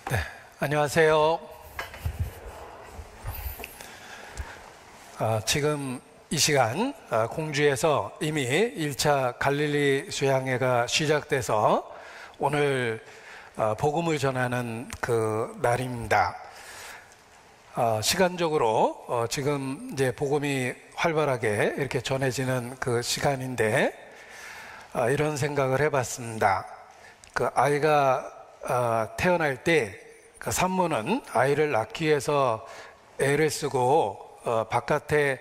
네, 안녕하세요. 지금 이 시간 공주에서 이미 1차 갈릴리 수양회가 시작돼서 오늘 복음을 전하는 그 날입니다. 시간적으로 지금 이제 복음이 활발하게 이렇게 전해지는 그 시간인데 이런 생각을 해봤습니다. 그 아이가 태어날 때 그 산모는 아이를 낳기 위해서 애를 쓰고 바깥에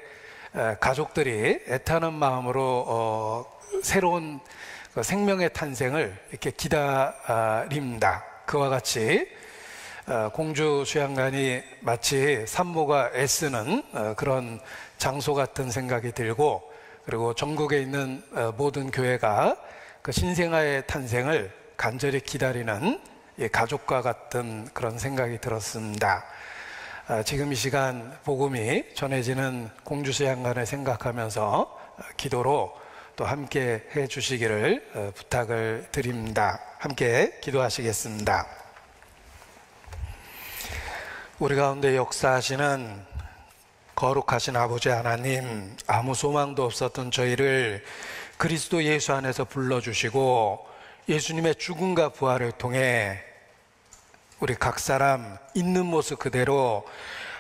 가족들이 애타는 마음으로 새로운 그 생명의 탄생을 이렇게 기다립니다. 그와 같이 공주 수양관이 마치 산모가 애쓰는 그런 장소 같은 생각이 들고, 그리고 전국에 있는 모든 교회가 그 신생아의 탄생을 간절히 기다리는 가족과 같은 그런 생각이 들었습니다. 지금 이 시간 복음이 전해지는 공주 수양관을 생각하면서 기도로 또 함께 해 주시기를 부탁을 드립니다. 함께 기도하시겠습니다. 우리 가운데 역사하시는 거룩하신 아버지 하나님, 아무 소망도 없었던 저희를 그리스도 예수 안에서 불러주시고 예수님의 죽음과 부활을 통해 우리 각 사람 있는 모습 그대로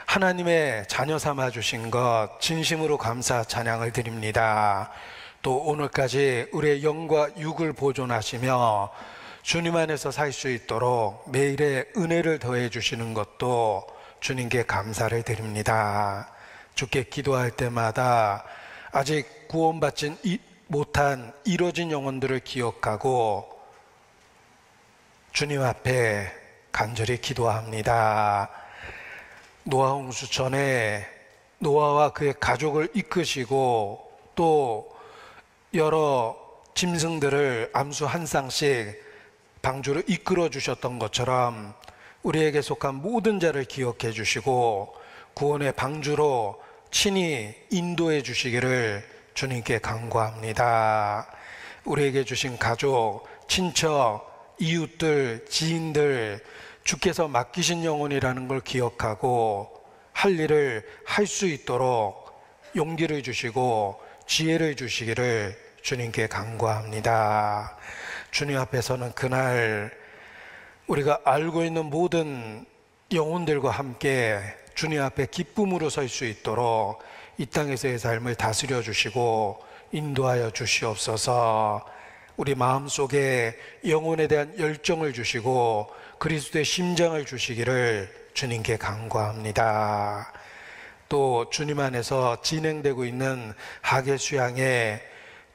하나님의 자녀 삼아 주신 것 진심으로 감사 찬양을 드립니다. 또 오늘까지 우리의 영과 육을 보존하시며 주님 안에서 살 수 있도록 매일의 은혜를 더해 주시는 것도 주님께 감사를 드립니다. 주께 기도할 때마다 아직 구원받지 못한 이뤄진 영혼들을 기억하고 주님 앞에 간절히 기도합니다. 노아 홍수 전에 노아와 그의 가족을 이끄시고 또 여러 짐승들을 암수 한 쌍씩 방주로 이끌어 주셨던 것처럼 우리에게 속한 모든 자를 기억해 주시고 구원의 방주로 친히 인도해 주시기를 주님께 간구합니다. 우리에게 주신 가족, 친척, 이웃들, 지인들, 주께서 맡기신 영혼이라는 걸 기억하고 할 일을 할 수 있도록 용기를 주시고 지혜를 주시기를 주님께 간구합니다. 주님 앞에서는 그날 우리가 알고 있는 모든 영혼들과 함께 주님 앞에 기쁨으로 설 수 있도록 이 땅에서의 삶을 다스려 주시고 인도하여 주시옵소서. 우리 마음속에 영혼에 대한 열정을 주시고 그리스도의 심장을 주시기를 주님께 간구합니다. 또 주님 안에서 진행되고 있는 학예 수양에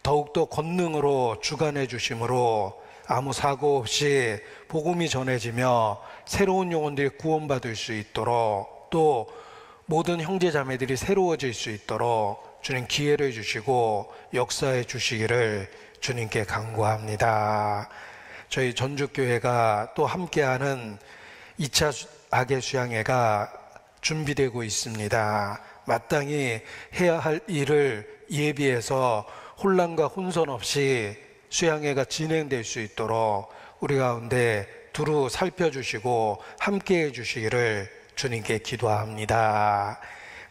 더욱더 권능으로 주관해 주심으로 아무 사고 없이 복음이 전해지며 새로운 영혼들이 구원받을 수 있도록 또 모든 형제 자매들이 새로워질 수 있도록 주님 기회를 주시고 역사해 주시기를 주님께 간구합니다. 저희 전주교회가 또 함께하는 2차 학예 수양회가 준비되고 있습니다. 마땅히 해야 할 일을 예비해서 혼란과 혼선 없이 수양회가 진행될 수 있도록 우리 가운데 두루 살펴주시고 함께해 주시기를 주님께 기도합니다.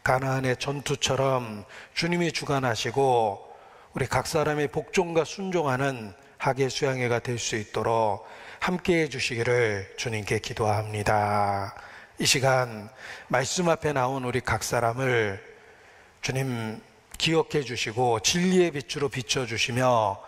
가나안의 전투처럼 주님이 주관하시고 우리 각 사람의 복종과 순종하는 학예 수양회가 될 수 있도록 함께해 주시기를 주님께 기도합니다. 이 시간 말씀 앞에 나온 우리 각 사람을 주님 기억해 주시고 진리의 빛으로 비춰주시며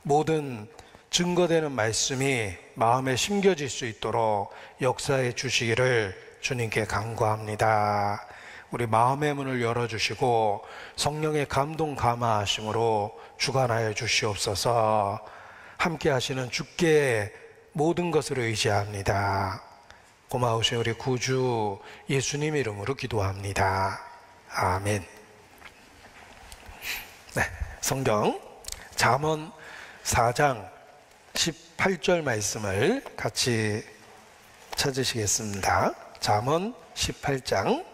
모든 증거되는 말씀이 마음에 심겨질 수 있도록 역사해 주시기를 주님께 간구합니다. 우리 마음의 문을 열어주시고 성령의 감동 감화하심으로 주관하여 주시옵소서. 함께 하시는 주께 모든 것을 의지합니다. 고마우신 우리 구주 예수님 이름으로 기도합니다. 아멘. 네, 성경 잠언 4장 18절 말씀을 같이 찾으시겠습니다. 잠언 18장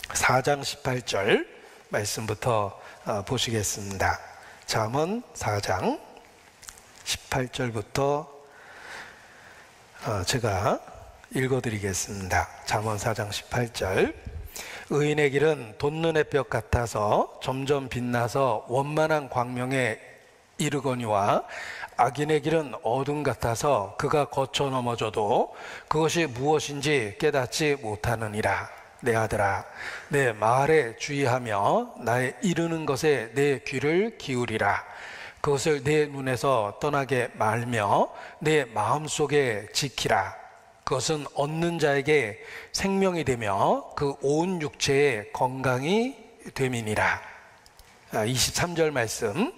4장 18절 말씀부터 보시겠습니다. 잠언 4장 18절부터 제가 읽어드리겠습니다. 잠언 4장 18절. 의인의 길은 돋는 햇볕 같아서 점점 빛나서 원만한 광명에 이르거니와 악인의 길은 어둠 같아서 그가 거쳐 넘어져도 그것이 무엇인지 깨닫지 못하느니라. 내 아들아, 내 말에 주의하며 나의 이르는 것에 내 귀를 기울이라. 그것을 내 눈에서 떠나게 말며 내 마음속에 지키라. 그것은 얻는 자에게 생명이 되며 그 온 육체에 건강이 됨이니라. 23절 말씀,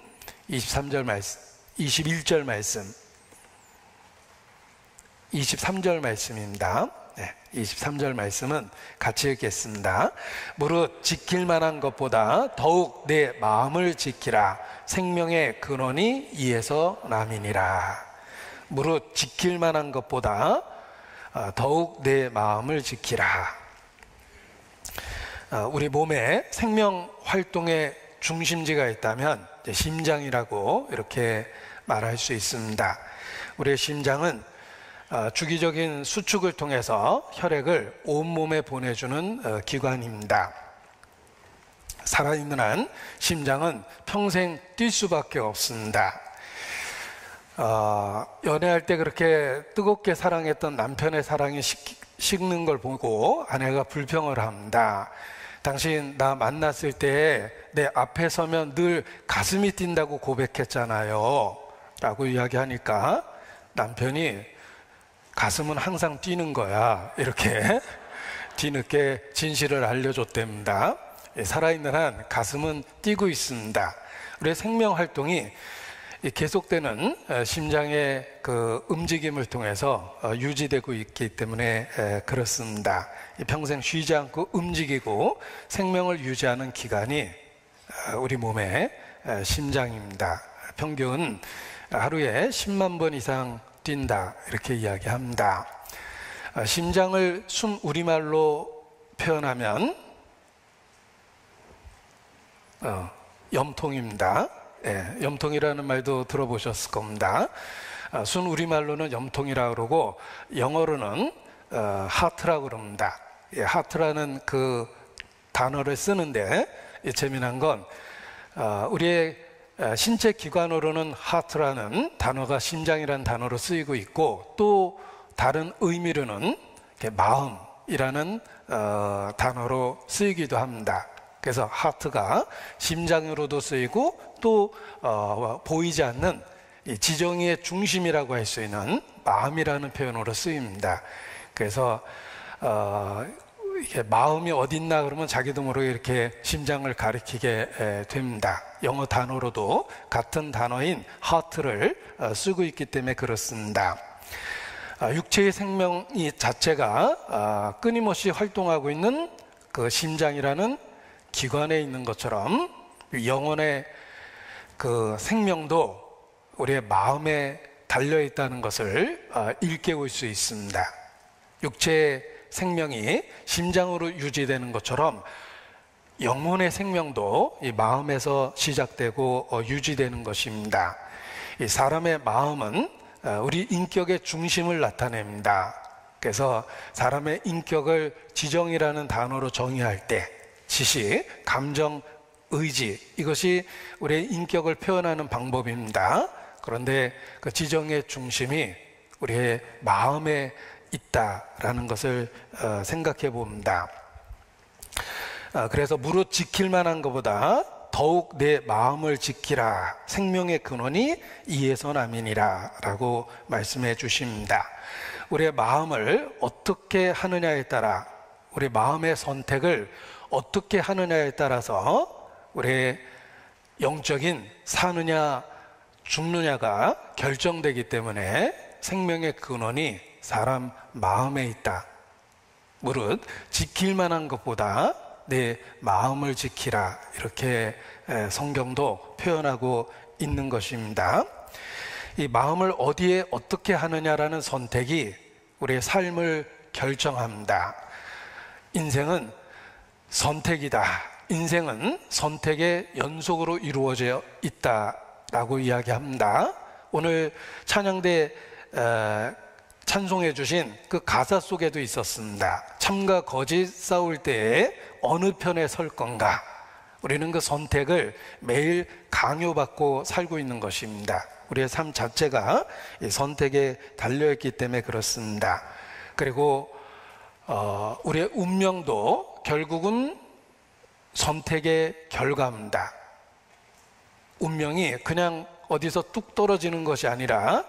23절 말씀, 21절 말씀, 23절 말씀입니다. 23절 말씀은 같이 읽겠습니다. 무릇 지킬 만한 것보다 더욱 내 마음을 지키라. 생명의 근원이 이에서 남이니라. 무릇 지킬 만한 것보다 더욱 내 마음을 지키라. 우리 몸에 생명 활동의 중심지가 있다면 심장이라고 이렇게 말할 수 있습니다. 우리의 심장은 주기적인 수축을 통해서 혈액을 온몸에 보내주는 기관입니다. 살아있는 한 심장은 평생 뛸 수밖에 없습니다. 연애할 때 그렇게 뜨겁게 사랑했던 남편의 사랑이 식는 걸 보고 아내가 불평을 합니다. 당신 나 만났을 때 내 앞에 서면 늘 가슴이 뛴다고 고백했잖아요 라고 이야기하니까 남편이 가슴은 항상 뛰는 거야 이렇게 뒤늦게 진실을 알려줬답니다. 살아있는 한 가슴은 뛰고 있습니다. 우리의 생명 활동이 계속되는 심장의 그 움직임을 통해서 유지되고 있기 때문에 그렇습니다. 평생 쉬지 않고 움직이고 생명을 유지하는 기관이 우리 몸의 심장입니다. 평균 하루에 10만 번 이상 뛴다 이렇게 이야기합니다. 심장을 순 우리말로 표현하면 염통입니다. 염통이라는 말도 들어보셨을 겁니다. 순 우리말로는 염통이라고 그러고 영어로는 하트라고 그럽니다. 하트라는 그 단어를 쓰는데 재미난 건 우리의 신체 기관으로는 하트라는 단어가 심장이라는 단어로 쓰이고 있고 또 다른 의미로는 마음이라는 단어로 쓰이기도 합니다. 그래서 하트가 심장으로도 쓰이고 또 보이지 않는 지정의 중심이라고 할 수 있는 마음이라는 표현으로 쓰입니다. 그래서 이게 마음이 어딨나 그러면 자기도 모르게 이렇게 심장을 가리키게 됩니다. 영어 단어로도 같은 단어인 heart를 쓰고 있기 때문에 그렇습니다. 육체의 생명이 자체가 끊임없이 활동하고 있는 그 심장이라는 기관에 있는 것처럼 영혼의 그 생명도 우리의 마음에 달려 있다는 것을 일깨울 수 있습니다. 육체의 생명이 심장으로 유지되는 것처럼 영혼의 생명도 이 마음에서 시작되고 유지되는 것입니다. 이 사람의 마음은 우리 인격의 중심을 나타냅니다. 그래서 사람의 인격을 지정이라는 단어로 정의할 때 지식, 감정, 의지 이것이 우리의 인격을 표현하는 방법입니다. 그런데 그 지정의 중심이 우리의 마음에 있다라는 것을 생각해 봅니다. 그래서 무릇 지킬 만한 것보다 더욱 내 마음을 지키라. 생명의 근원이 이에서 남이니라 라고 말씀해 주십니다. 우리의 마음을 어떻게 하느냐에 따라 우리 마음의 선택을 어떻게 하느냐에 따라서 우리의 영적인 사느냐 죽느냐가 결정되기 때문에 생명의 근원이 사람 마음에 있다. 무릇 지킬 만한 것보다 내 마음을 지키라. 이렇게 성경도 표현하고 있는 것입니다. 이 마음을 어디에 어떻게 하느냐라는 선택이 우리의 삶을 결정합니다. 인생은 선택이다. 인생은 선택의 연속으로 이루어져 있다라고 이야기합니다. 오늘 찬양대 찬송해 주신 그 가사 속에도 있었습니다. 참과 거짓 싸울 때에 어느 편에 설 건가? 우리는 그 선택을 매일 강요받고 살고 있는 것입니다. 우리의 삶 자체가 이 선택에 달려있기 때문에 그렇습니다. 그리고 우리의 운명도 결국은 선택의 결과입니다. 운명이 그냥 어디서 뚝 떨어지는 것이 아니라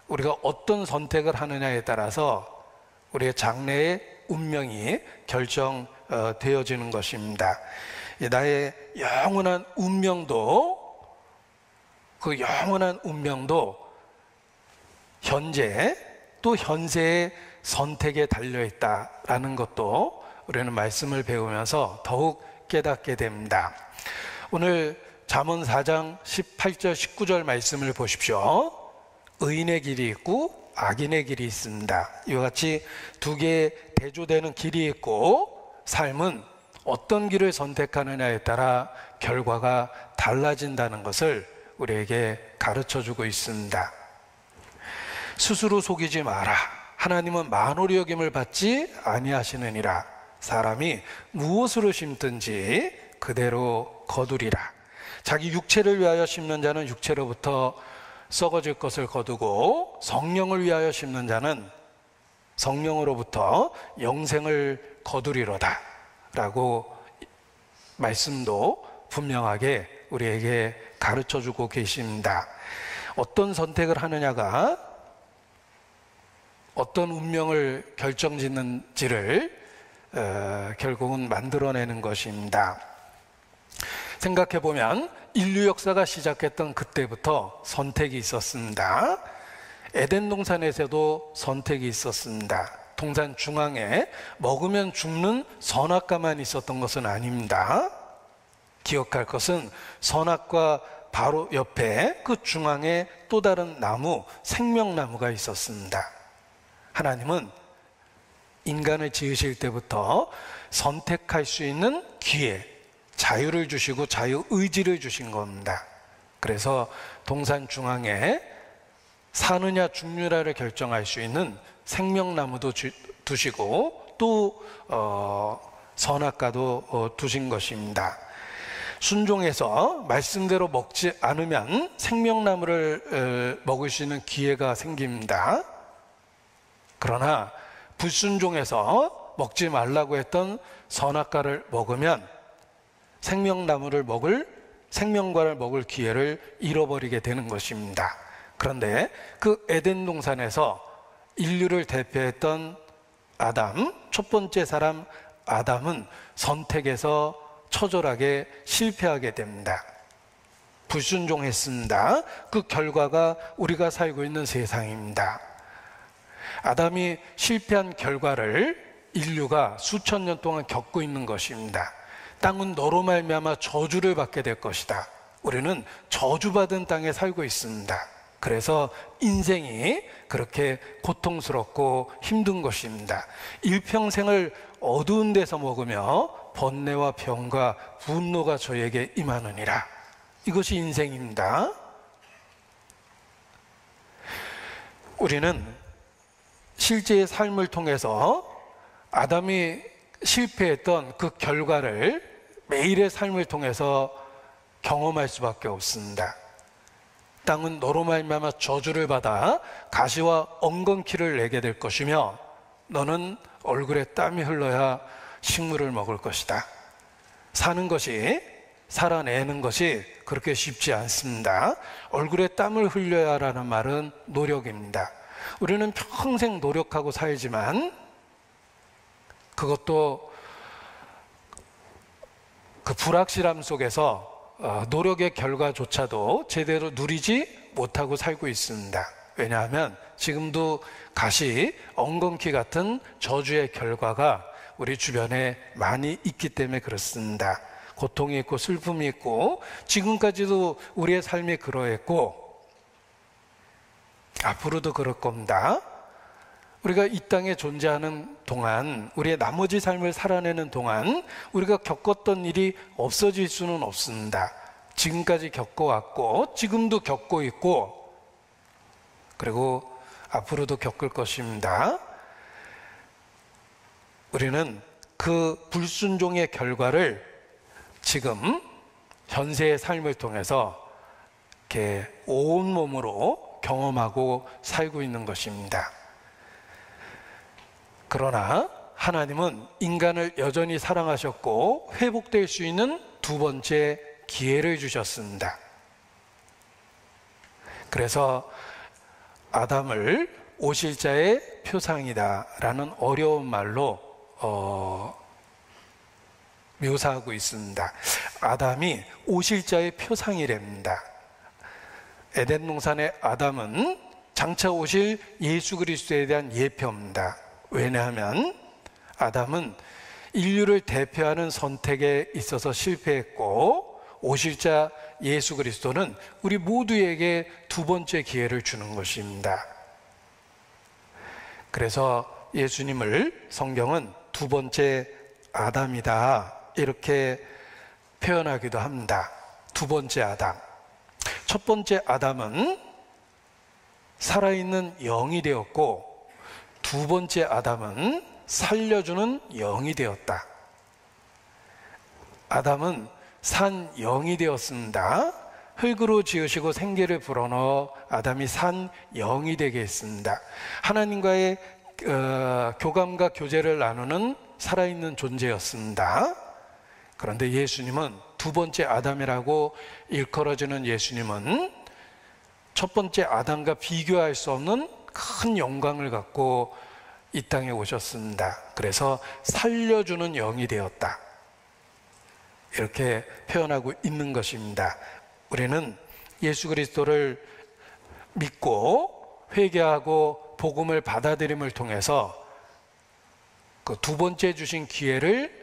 우리가 어떤 선택을 하느냐에 따라서 우리의 장래의 운명이 결정되어지는 것입니다. 나의 영원한 운명도, 그 영원한 운명도 현재 또 현세의 선택에 달려있다라는 것도 우리는 말씀을 배우면서 더욱 깨닫게 됩니다. 오늘 잠언 4장 18절 19절 말씀을 보십시오. 의인의 길이 있고 악인의 길이 있습니다. 이와 같이 두 개의 대조되는 길이 있고 삶은 어떤 길을 선택하느냐에 따라 결과가 달라진다는 것을 우리에게 가르쳐주고 있습니다. 스스로 속이지 마라. 하나님은 만홀히 여김을 받지 아니하시느니라. 사람이 무엇으로 심든지 그대로 거두리라. 자기 육체를 위하여 심는 자는 육체로부터 썩어질 것을 거두고 성령을 위하여 심는 자는 성령으로부터 영생을 거두리로다 라고 말씀도 분명하게 우리에게 가르쳐주고 계십니다. 어떤 선택을 하느냐가 어떤 운명을 결정짓는지를 결국은 만들어내는 것입니다. 생각해보면 인류 역사가 시작했던 그때부터 선택이 있었습니다. 에덴 동산에서도 선택이 있었습니다. 동산 중앙에 먹으면 죽는 선악과만 있었던 것은 아닙니다. 기억할 것은 선악과 바로 옆에 그 중앙에 또 다른 나무, 생명나무가 있었습니다. 하나님은 인간을 지으실 때부터 선택할 수 있는 기회, 자유를 주시고 자유의지를 주신 겁니다. 그래서 동산 중앙에 사느냐 죽느냐를 결정할 수 있는 생명나무도 두시고 또 선악과도 두신 것입니다. 순종해서 말씀대로 먹지 않으면 생명나무를 먹을 수 있는 기회가 생깁니다. 그러나 불순종해서 먹지 말라고 했던 선악과를 먹으면 생명과를 먹을 기회를 잃어버리게 되는 것입니다. 그런데 그 에덴 동산에서 인류를 대표했던 아담, 첫 번째 사람 아담은 선택에서 처절하게 실패하게 됩니다. 불순종했습니다. 그 결과가 우리가 살고 있는 세상입니다. 아담이 실패한 결과를 인류가 수천 년 동안 겪고 있는 것입니다. 땅은 너로 말미암아 저주를 받게 될 것이다. 우리는 저주받은 땅에 살고 있습니다. 그래서 인생이 그렇게 고통스럽고 힘든 것입니다. 일평생을 어두운 데서 먹으며 번뇌와 병과 분노가 저에게 임하느니라. 이것이 인생입니다. 우리는 실제의 삶을 통해서 아담이 실패했던 그 결과를 매일의 삶을 통해서 경험할 수밖에 없습니다. 땅은 너로 말미암아 저주를 받아 가시와 엉겅퀴를 내게 될 것이며 너는 얼굴에 땀이 흘러야 식물을 먹을 것이다. 사는 것이, 살아내는 것이 그렇게 쉽지 않습니다. 얼굴에 땀을 흘려야 하라는 말은 노력입니다. 우리는 평생 노력하고 살지만 그것도 그 불확실함 속에서 노력의 결과조차도 제대로 누리지 못하고 살고 있습니다. 왜냐하면 지금도 가시, 엉겅퀴 같은 저주의 결과가 우리 주변에 많이 있기 때문에 그렇습니다. 고통이 있고 슬픔이 있고 지금까지도 우리의 삶이 그러했고 앞으로도 그럴 겁니다. 우리가 이 땅에 존재하는 동안, 우리의 나머지 삶을 살아내는 동안 우리가 겪었던 일이 없어질 수는 없습니다. 지금까지 겪어왔고 지금도 겪고 있고 그리고 앞으로도 겪을 것입니다. 우리는 그 불순종의 결과를 지금 현세의 삶을 통해서 이렇게 온몸으로 경험하고 살고 있는 것입니다. 그러나 하나님은 인간을 여전히 사랑하셨고 회복될 수 있는 두 번째 기회를 주셨습니다. 그래서 아담을 오실자의 표상이다 라는 어려운 말로 묘사하고 있습니다. 아담이 오실자의 표상이랍니다. 에덴 동산의 아담은 장차 오실 예수 그리스도에 대한 예표입니다. 왜냐하면 아담은 인류를 대표하는 선택에 있어서 실패했고 오실자 예수 그리스도는 우리 모두에게 두 번째 기회를 주는 것입니다. 그래서 예수님을 성경은 두 번째 아담이다 이렇게 표현하기도 합니다. 두 번째 아담. 첫 번째 아담은 살아있는 영이 되었고 두 번째 아담은 살려주는 영이 되었다. 아담은 산 영이 되었습니다. 흙으로 지으시고 생기를 불어넣어 아담이 산 영이 되게 했습니다. 하나님과의 교감과 교제를 나누는 살아있는 존재였습니다. 그런데 예수님은 두 번째 아담이라고 일컬어지는 예수님은 첫 번째 아담과 비교할 수 없는 큰 영광을 갖고 이 땅에 오셨습니다. 그래서 살려주는 영이 되었다. 이렇게 표현하고 있는 것입니다. 우리는 예수 그리스도를 믿고 회개하고 복음을 받아들임을 통해서 그 두 번째 주신 기회를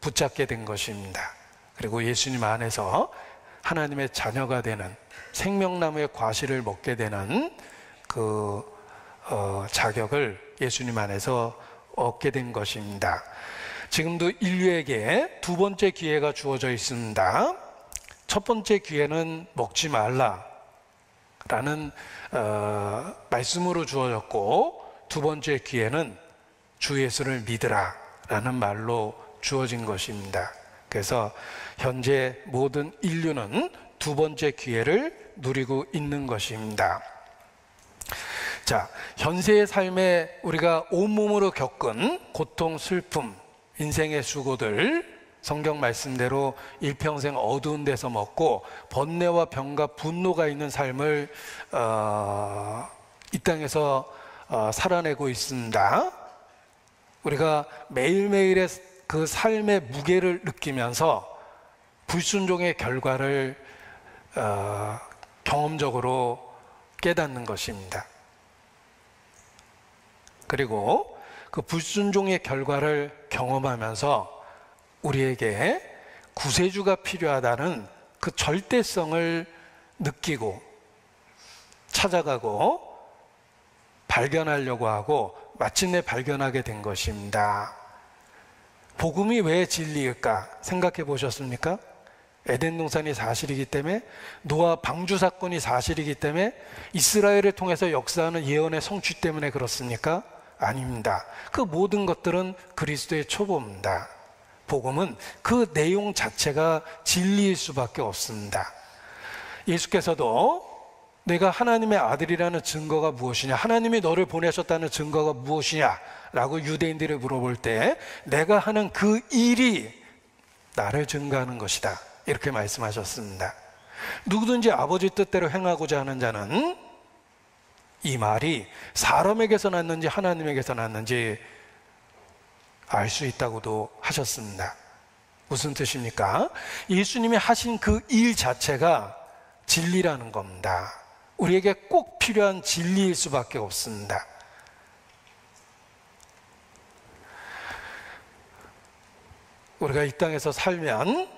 붙잡게 된 것입니다. 그리고 예수님 안에서 하나님의 자녀가 되는 생명나무의 과실을 먹게 되는 그 자격을 예수님 안에서 얻게 된 것입니다. 지금도 인류에게 두 번째 기회가 주어져 있습니다. 첫 번째 기회는 먹지 말라라는 말씀으로 주어졌고 두 번째 기회는 주 예수를 믿으라라는 말로 주어진 것입니다. 그래서 현재 모든 인류는 두 번째 기회를 누리고 있는 것입니다. 자, 현세의 삶에 우리가 온몸으로 겪은 고통, 슬픔, 인생의 수고들 성경 말씀대로 일평생 어두운 데서 먹고 번뇌와 병과 분노가 있는 삶을 이 땅에서 살아내고 있습니다. 우리가 매일매일의 그 삶의 무게를 느끼면서 불순종의 결과를 경험적으로 깨닫는 것입니다. 그리고 그 불순종의 결과를 경험하면서 우리에게 구세주가 필요하다는 그 절대성을 느끼고 찾아가고 발견하려고 하고 마침내 발견하게 된 것입니다. 복음이 왜 진리일까 생각해 보셨습니까? 에덴 동산이 사실이기 때문에, 노아 방주 사건이 사실이기 때문에, 이스라엘을 통해서 역사하는 예언의 성취 때문에 그렇습니까? 아닙니다. 그 모든 것들은 그리스도의 초보입니다. 복음은 그 내용 자체가 진리일 수밖에 없습니다. 예수께서도 내가 하나님의 아들이라는 증거가 무엇이냐, 하나님이 너를 보내셨다는 증거가 무엇이냐 라고 유대인들을 물어볼 때 내가 하는 그 일이 나를 증거하는 것이다 이렇게 말씀하셨습니다. 누구든지 아버지 뜻대로 행하고자 하는 자는, 이 말이 사람에게서 났는지 하나님에게서 났는지 알 수 있다고도 하셨습니다. 무슨 뜻입니까? 예수님이 하신 그 일 자체가 진리라는 겁니다. 우리에게 꼭 필요한 진리일 수밖에 없습니다. 우리가 이 땅에서 살면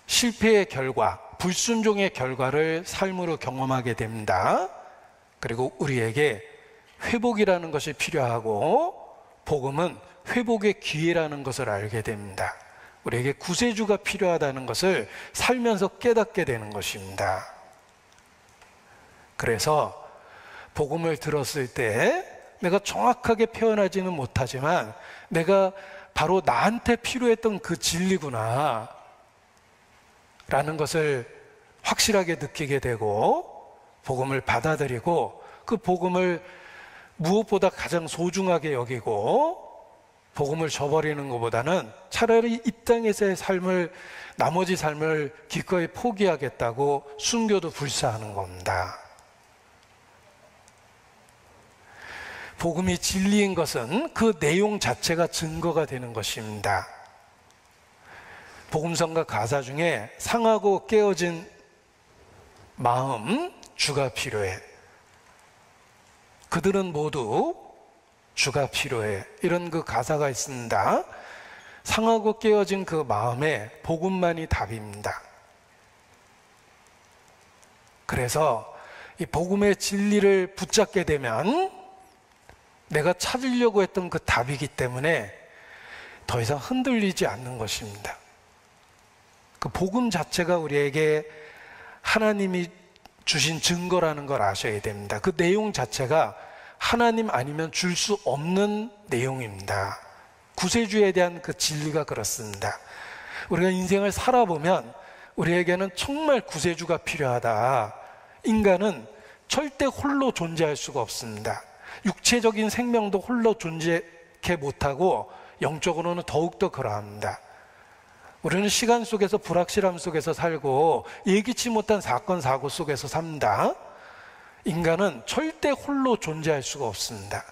실패의 결과, 불순종의 결과를 삶으로 경험하게 됩니다. 그리고 우리에게 회복이라는 것이 필요하고 복음은 회복의 기회라는 것을 알게 됩니다. 우리에게 구세주가 필요하다는 것을 살면서 깨닫게 되는 것입니다. 그래서 복음을 들었을 때 내가 정확하게 표현하지는 못하지만 내가 바로 나한테 필요했던 그 진리구나 라는 것을 확실하게 느끼게 되고 복음을 받아들이고 그 복음을 무엇보다 가장 소중하게 여기고 복음을 저버리는 것보다는 차라리 이 땅에서의 삶을, 나머지 삶을 기꺼이 포기하겠다고 순교도 불사하는 겁니다. 복음이 진리인 것은 그 내용 자체가 증거가 되는 것입니다. 복음성가 가사 중에 상하고 깨어진 마음, 주가 필요해. 그들은 모두 주가 필요해. 이런 그 가사가 있습니다. 상하고 깨어진 그 마음에 복음만이 답입니다. 그래서 이 복음의 진리를 붙잡게 되면 내가 찾으려고 했던 그 답이기 때문에 더 이상 흔들리지 않는 것입니다. 그 복음 자체가 우리에게 하나님이 주신 증거라는 걸 아셔야 됩니다. 그 내용 자체가 하나님 아니면 줄 수 없는 내용입니다. 구세주에 대한 그 진리가 그렇습니다. 우리가 인생을 살아보면 우리에게는 정말 구세주가 필요하다. 인간은 절대 홀로 존재할 수가 없습니다. 육체적인 생명도 홀로 존재해 못하고 영적으로는 더욱더 그러합니다. 우리는 시간 속에서 불확실함 속에서 살고 예기치 못한 사건 사고 속에서 삽니다. 인간은 절대 홀로 존재할 수가 없습니다.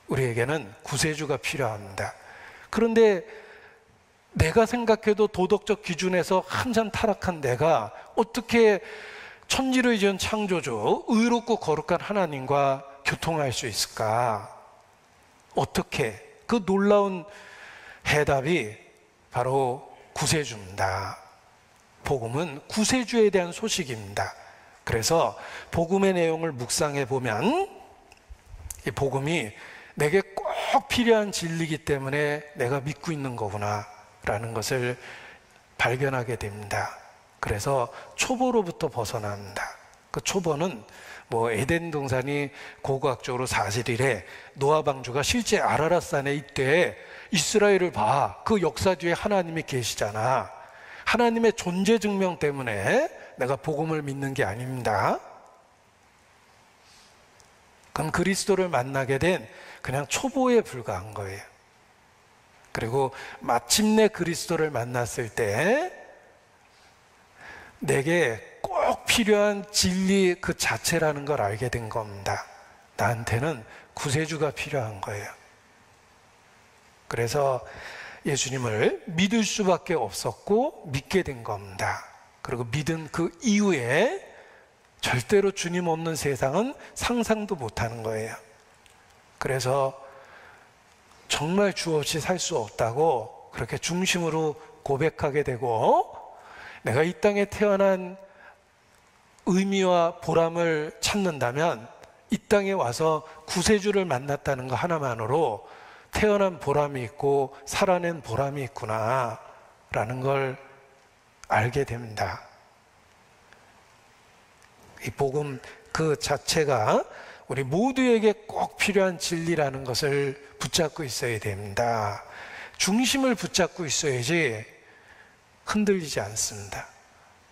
우리에게는 구세주가 필요합니다. 그런데 내가 생각해도 도덕적 기준에서 한참 타락한 내가 어떻게 천지를 지은 창조주, 의롭고 거룩한 하나님과 교통할 수 있을까? 어떻게? 그 놀라운 해답이 바로 구세주입니다. 복음은 구세주에 대한 소식입니다. 그래서 복음의 내용을 묵상해 보면 이 복음이 내게 꼭 필요한 진리이기 때문에 내가 믿고 있는 거구나 라는 것을 발견하게 됩니다. 그래서 초보로부터 벗어납니다. 그 초보는 에덴 동산이 고고학적으로 사실이래. 노아 방주가 실제 아라랏산에 있대. 이스라엘을 봐. 그 역사 뒤에 하나님이 계시잖아. 하나님의 존재 증명 때문에 내가 복음을 믿는 게 아닙니다. 그럼 그리스도를 만나게 된 그냥 초보에 불과한 거예요. 그리고 마침내 그리스도를 만났을 때 내게 꼭 필요한 진리 그 자체라는 걸 알게 된 겁니다. 나한테는 구세주가 필요한 거예요. 그래서 예수님을 믿을 수밖에 없었고 믿게 된 겁니다. 그리고 믿은 그 이후에 절대로 주님 없는 세상은 상상도 못하는 거예요. 그래서 정말 주 없이 살 수 없다고 그렇게 중심으로 고백하게 되고, 내가 이 땅에 태어난 의미와 보람을 찾는다면 이 땅에 와서 구세주를 만났다는 것 하나만으로 태어난 보람이 있고 살아낸 보람이 있구나 라는 걸 알게 됩니다. 이 복음 그 자체가 우리 모두에게 꼭 필요한 진리라는 것을 붙잡고 있어야 됩니다. 중심을 붙잡고 있어야지 흔들리지 않습니다.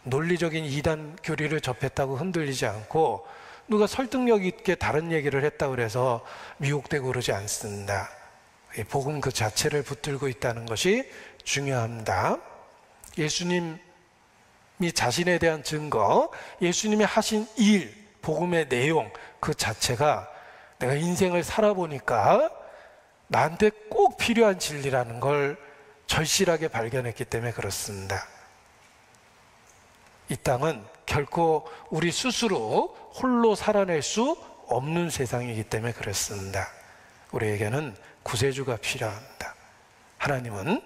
논리적인 이단 교리를 접했다고 흔들리지 않고 누가 설득력 있게 다른 얘기를 했다고 그래서 미혹되고 그러지 않습니다. 복음 그 자체를 붙들고 있다는 것이 중요합니다. 예수님이 자신에 대한 증거, 예수님이 하신 일, 복음의 내용 그 자체가 내가 인생을 살아보니까 나한테 꼭 필요한 진리라는 걸 절실하게 발견했기 때문에 그렇습니다. 이 땅은 결코 우리 스스로 홀로 살아낼 수 없는 세상이기 때문에 그렇습니다. 우리에게는 구세주가 필요합니다. 하나님은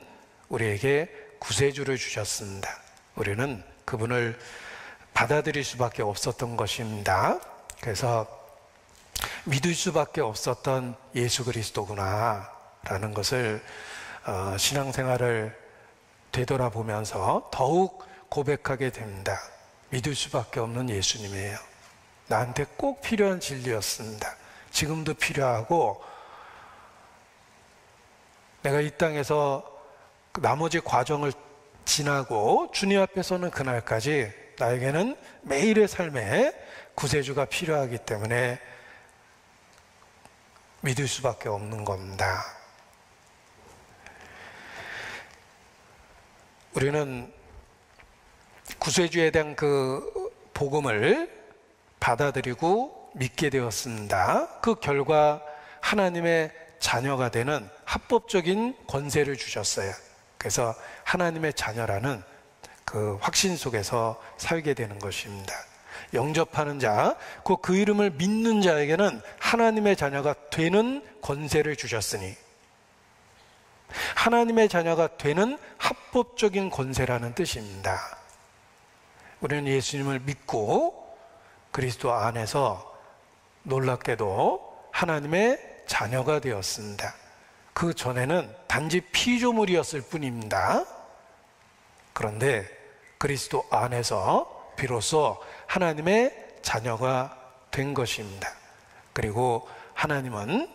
우리에게 구세주를 주셨습니다. 우리는 그분을 받아들일 수밖에 없었던 것입니다. 그래서 믿을 수밖에 없었던 예수 그리스도구나 라는 것을 신앙생활을 되돌아보면서 더욱 고백하게 됩니다. 믿을 수밖에 없는 예수님이에요. 나한테 꼭 필요한 진리였습니다. 지금도 필요하고, 내가 이 땅에서 나머지 과정을 지나고 주님 앞에 서는 그날까지 나에게는 매일의 삶에 구세주가 필요하기 때문에 믿을 수밖에 없는 겁니다. 우리는 구세주에 대한 그 복음을 받아들이고 믿게 되었습니다. 그 결과 하나님의 자녀가 되는 합법적인 권세를 주셨어요. 그래서 하나님의 자녀라는 그 확신 속에서 살게 되는 것입니다. 영접하는 자, 그 이름을 믿는 자에게는 하나님의 자녀가 되는 권세를 주셨으니, 하나님의 자녀가 되는 합법적인 권세라는 뜻입니다. 우리는 예수님을 믿고 그리스도 안에서 놀랍게도 하나님의 자녀가 되었습니다. 그 전에는 단지 피조물이었을 뿐입니다. 그런데 그리스도 안에서 비로소 하나님의 자녀가 된 것입니다. 그리고 하나님은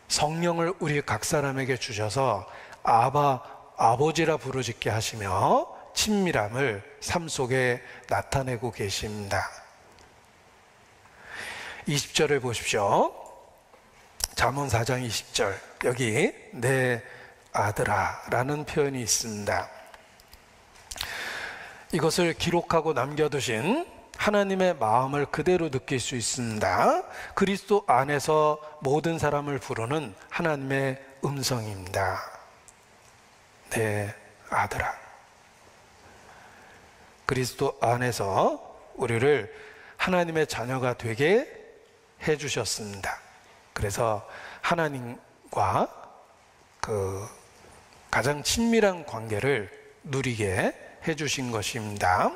성령을 우리 각 사람에게 주셔서 아바, 아버지라 부르짖게 하시며 친밀함을 삶 속에 나타내고 계십니다. 20절을 보십시오. 잠언 4장 20절, 여기 내 아들아 라는 표현이 있습니다. 이것을 기록하고 남겨두신 하나님의 마음을 그대로 느낄 수 있습니다. 그리스도 안에서 모든 사람을 부르는 하나님의 음성입니다. 내 아들아. 그리스도 안에서 우리를 하나님의 자녀가 되게 해주셨습니다. 그래서 하나님과 그 가장 친밀한 관계를 누리게 해주신 것입니다.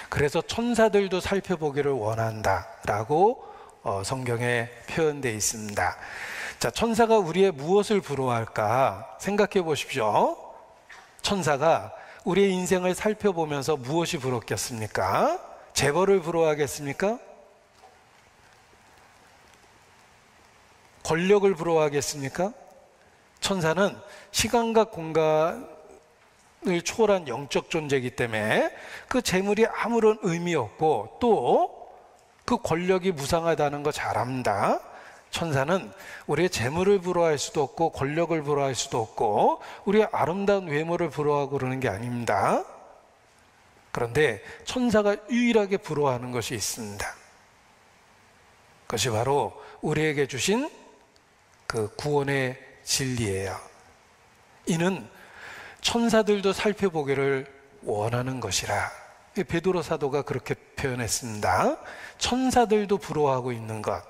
그래서 천사들도 살펴보기를 원한다라고 성경에 표현되어 있습니다. 자, 천사가 우리의 무엇을 부러워할까 생각해 보십시오. 천사가 우리의 인생을 살펴보면서 무엇이 부럽겠습니까? 재벌을 부러워하겠습니까? 권력을 부러워하겠습니까? 천사는 시간과 공간을 초월한 영적 존재이기 때문에 그 재물이 아무런 의미 없고 또 그 권력이 무상하다는 거 잘 압니다. 천사는 우리의 재물을 부러워할 수도 없고 권력을 부러워할 수도 없고 우리의 아름다운 외모를 부러워하고 그러는 게 아닙니다. 그런데 천사가 유일하게 부러워하는 것이 있습니다. 그것이 바로 우리에게 주신 그 구원의 진리예요. 이는 천사들도 살펴보기를 원하는 것이라. 베드로 사도가 그렇게 표현했습니다. 천사들도 부러워하고 있는 것,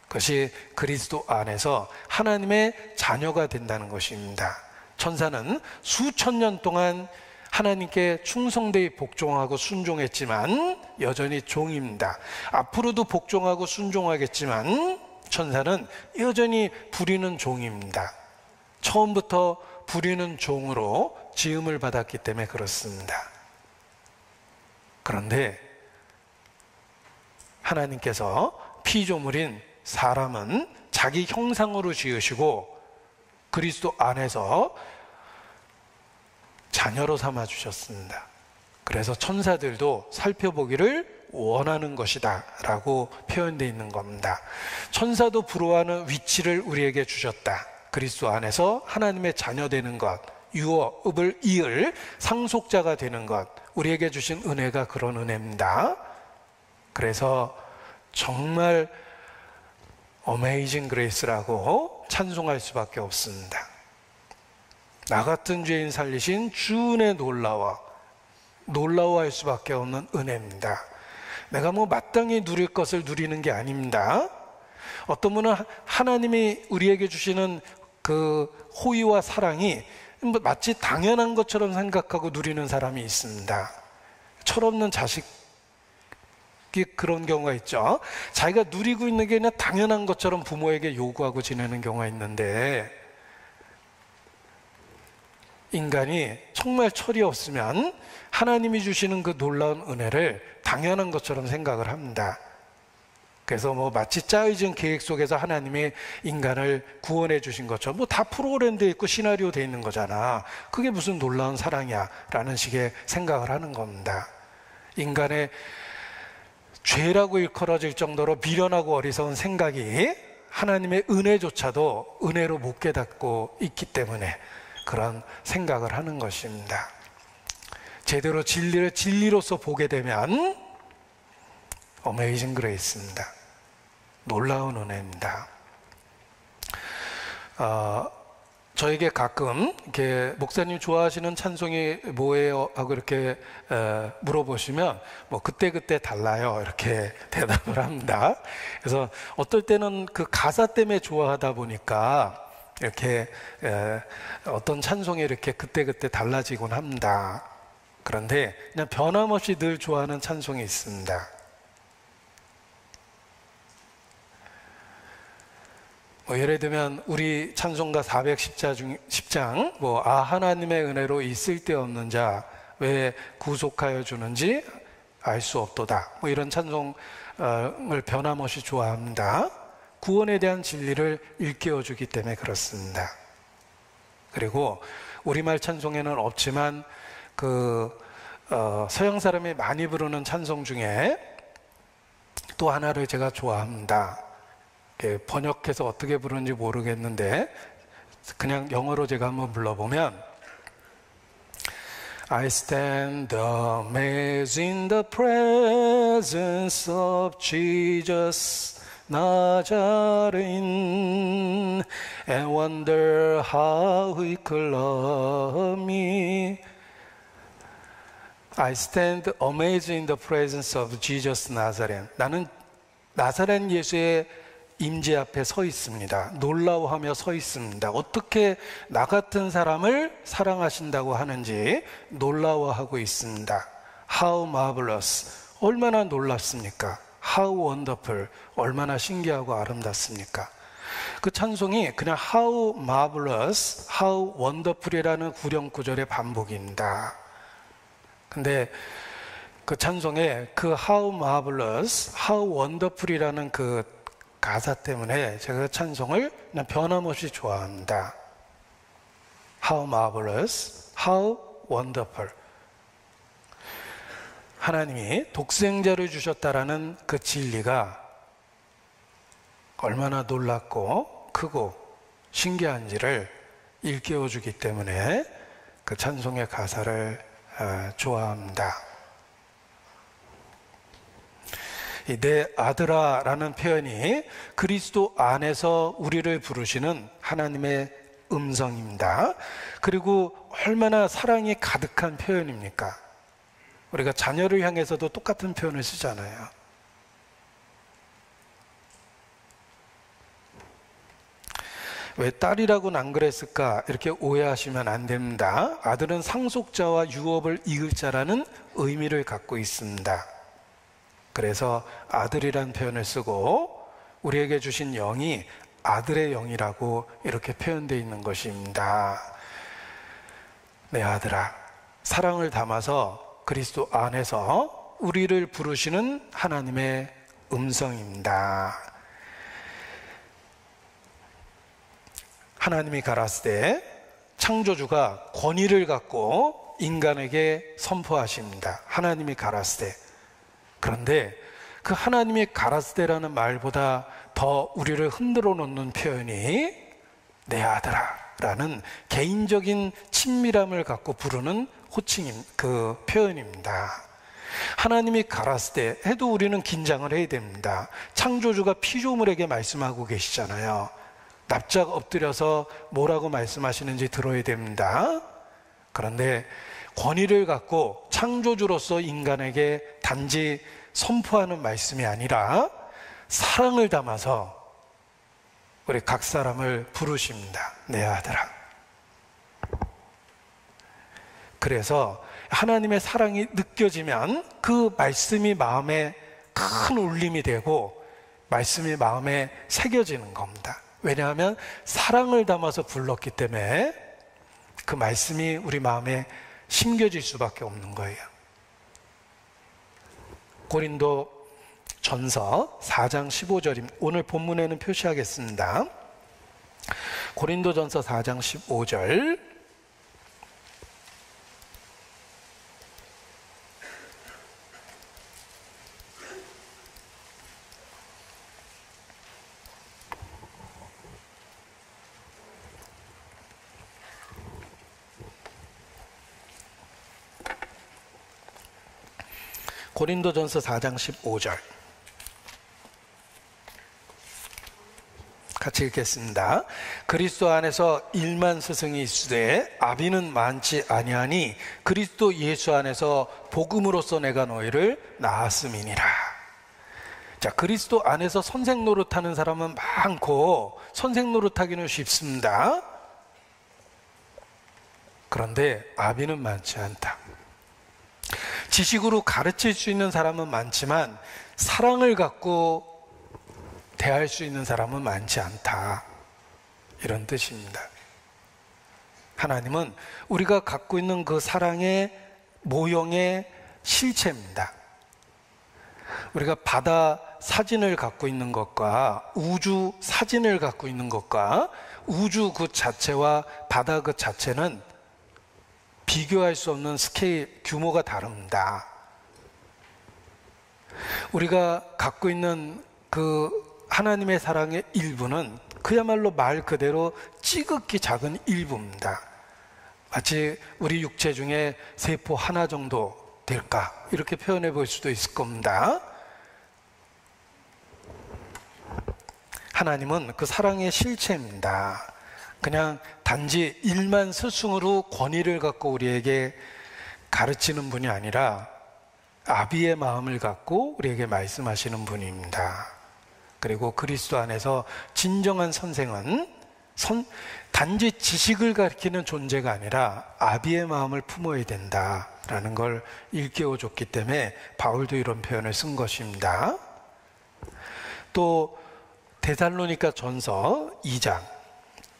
그것이 그리스도 안에서 하나님의 자녀가 된다는 것입니다. 천사는 수천 년 동안 하나님께 충성되이 복종하고 순종했지만 여전히 종입니다. 앞으로도 복종하고 순종하겠지만 천사는 여전히 부리는 종입니다. 처음부터 부리는 종으로 지음을 받았기 때문에 그렇습니다. 그런데 하나님께서 피조물인 사람은 자기 형상으로 지으시고 그리스도 안에서 자녀로 삼아 주셨습니다. 그래서 천사들도 살펴보기를 원하는 것이다 라고 표현되어 있는 겁니다. 천사도 부러워하는 위치를 우리에게 주셨다. 그리스도 안에서 하나님의 자녀 되는 것, 유업을 이을 상속자가 되는 것, 우리에게 주신 은혜가 그런 은혜입니다. 그래서 정말 어메이징 그레이스라고 찬송할 수밖에 없습니다. 나 같은 죄인 살리신 주 은혜 놀라워할 수밖에 없는 은혜입니다. 내가 뭐 마땅히 누릴 것을 누리는 게 아닙니다. 어떤 분은 하나님이 우리에게 주시는 그 호의와 사랑이 마치 당연한 것처럼 생각하고 누리는 사람이 있습니다. 철없는 자식이 그런 경우가 있죠. 자기가 누리고 있는 게 그냥 당연한 것처럼 부모에게 요구하고 지내는 경우가 있는데 인간이 정말 철이 없으면 하나님이 주시는 그 놀라운 은혜를 당연한 것처럼 생각을 합니다. 그래서 마치 짜여진 계획 속에서 하나님이 인간을 구원해 주신 것처럼 다 프로그램되어 있고 시나리오 되어 있는 거잖아. 그게 무슨 놀라운 사랑이야 라는 식의 생각을 하는 겁니다. 인간의 죄라고 일컬어질 정도로 미련하고 어리석은 생각이 하나님의 은혜조차도 은혜로 못 깨닫고 있기 때문에 그런 생각을 하는 것입니다. 제대로 진리를 진리로서 보게 되면 어메이징 그레이스입니다. 놀라운 은혜입니다. 저에게 가끔 이렇게 목사님 좋아하시는 찬송이 뭐예요? 하고 이렇게 물어보시면 그때그때 달라요. 이렇게 대답을 합니다. 그래서 어떨 때는 그 가사 때문에 좋아하다 보니까 이렇게 어떤 찬송이 이렇게 그때그때 달라지곤 합니다. 그런데 그냥 변함없이 늘 좋아하는 찬송이 있습니다. 예를 들면 우리 찬송가 410장 하나님의 은혜로 이 쓸데없는 자 왜 구속하여 주는지 알 수 없도다, 이런 찬송을 변함없이 좋아합니다. 구원에 대한 진리를 일깨워 주기 때문에 그렇습니다. 그리고 우리말 찬송에는 없지만 서양 사람이 많이 부르는 찬송 중에 또 하나를 제가 좋아합니다. 번역해서 어떻게 부르는지 모르겠는데 그냥 영어로 제가 한번 불러보면 I stand amazed in the presence of Jesus Nazarene and wonder how he could love me. I stand amazed in the presence of Jesus Nazarene. 나는 나사렛 예수의 임재 앞에 서 있습니다. 놀라워하며 서 있습니다. 어떻게 나 같은 사람을 사랑하신다고 하는지 놀라워하고 있습니다. How marvelous, 얼마나 놀랍습니까? How wonderful, 얼마나 신기하고 아름답습니까? 그 찬송이 그냥 How marvelous, How wonderful이라는 구령구절의 반복입니다. 근데 그 찬송에 그 How marvelous, How wonderful이라는 그 가사 때문에 제가 그 찬송을 그냥 변함없이 좋아합니다. How marvelous, how wonderful. 하나님이 독생자를 주셨다라는 그 진리가 얼마나 놀랍고 크고 신기한지를 일깨워 주기 때문에 그 찬송의 가사를 좋아합니다. 내 아들아 라는 표현이 그리스도 안에서 우리를 부르시는 하나님의 음성입니다. 그리고 얼마나 사랑이 가득한 표현입니까? 우리가 자녀를 향해서도 똑같은 표현을 쓰잖아요. 왜 딸이라고는 안 그랬을까? 이렇게 오해하시면 안 됩니다. 아들은 상속자와 유업을 이을 자라는 의미를 갖고 있습니다. 그래서 아들이란 표현을 쓰고 우리에게 주신 영이 아들의 영이라고 이렇게 표현되어 있는 것입니다. 내 아들아, 사랑을 담아서 그리스도 안에서 우리를 부르시는 하나님의 음성입니다. 하나님이 가라사대 창조주가 권위를 갖고 인간에게 선포하십니다. 하나님이 가라사대. 그런데 그 하나님이 가라사대라는 말보다 더 우리를 흔들어 놓는 표현이 내 아들아 라는 개인적인 친밀함을 갖고 부르는 호칭인 그 표현입니다. 하나님이 가라사대 해도 우리는 긴장을 해야 됩니다. 창조주가 피조물에게 말씀하고 계시잖아요. 납작 엎드려서 뭐라고 말씀하시는지 들어야 됩니다. 그런데 권위를 갖고 창조주로서 인간에게 단지 선포하는 말씀이 아니라 사랑을 담아서 우리 각 사람을 부르십니다. 내 아들아. 그래서 하나님의 사랑이 느껴지면 그 말씀이 마음에 큰 울림이 되고 말씀이 마음에 새겨지는 겁니다. 왜냐하면 사랑을 담아서 불렀기 때문에 그 말씀이 우리 마음에 심겨질 수밖에 없는 거예요. 고린도 전서 4장 15절입니다. 오늘 본문에는 표시하겠습니다. 고린도 전서 4장 15절. 고린도전서 4장 15절 같이 읽겠습니다. 그리스도 안에서 1만 스승이 있으되 아비는 많지 아니하니 그리스도 예수 안에서 복음으로써 내가 너희를 낳았음이니라. 자, 그리스도 안에서 선생 노릇하는 사람은 많고 선생 노릇하기는 쉽습니다. 그런데 아비는 많지 않다. 지식으로 가르칠 수 있는 사람은 많지만 사랑을 갖고 대할 수 있는 사람은 많지 않다. 이런 뜻입니다. 하나님은 우리가 갖고 있는 그 사랑의 모형의 실체입니다. 우리가 바다 사진을 갖고 있는 것과 우주 사진을 갖고 있는 것과 우주 그 자체와 바다 그 자체는 비교할 수 없는 스케일, 규모가 다릅니다. 우리가 갖고 있는 그 하나님의 사랑의 일부는 그야말로 말 그대로 찌극히 작은 일부입니다. 마치 우리 육체 중에 세포 하나 정도 될까? 이렇게 표현해 볼 수도 있을 겁니다. 하나님은 그 사랑의 실체입니다. 그냥 단지 1만 스승으로 권위를 갖고 우리에게 가르치는 분이 아니라 아비의 마음을 갖고 우리에게 말씀하시는 분입니다. 그리고 그리스도 안에서 진정한 선생은 단지 지식을 가르치는 존재가 아니라 아비의 마음을 품어야 된다라는 걸 일깨워 줬기 때문에 바울도 이런 표현을 쓴 것입니다. 또 데살로니가 전서 2장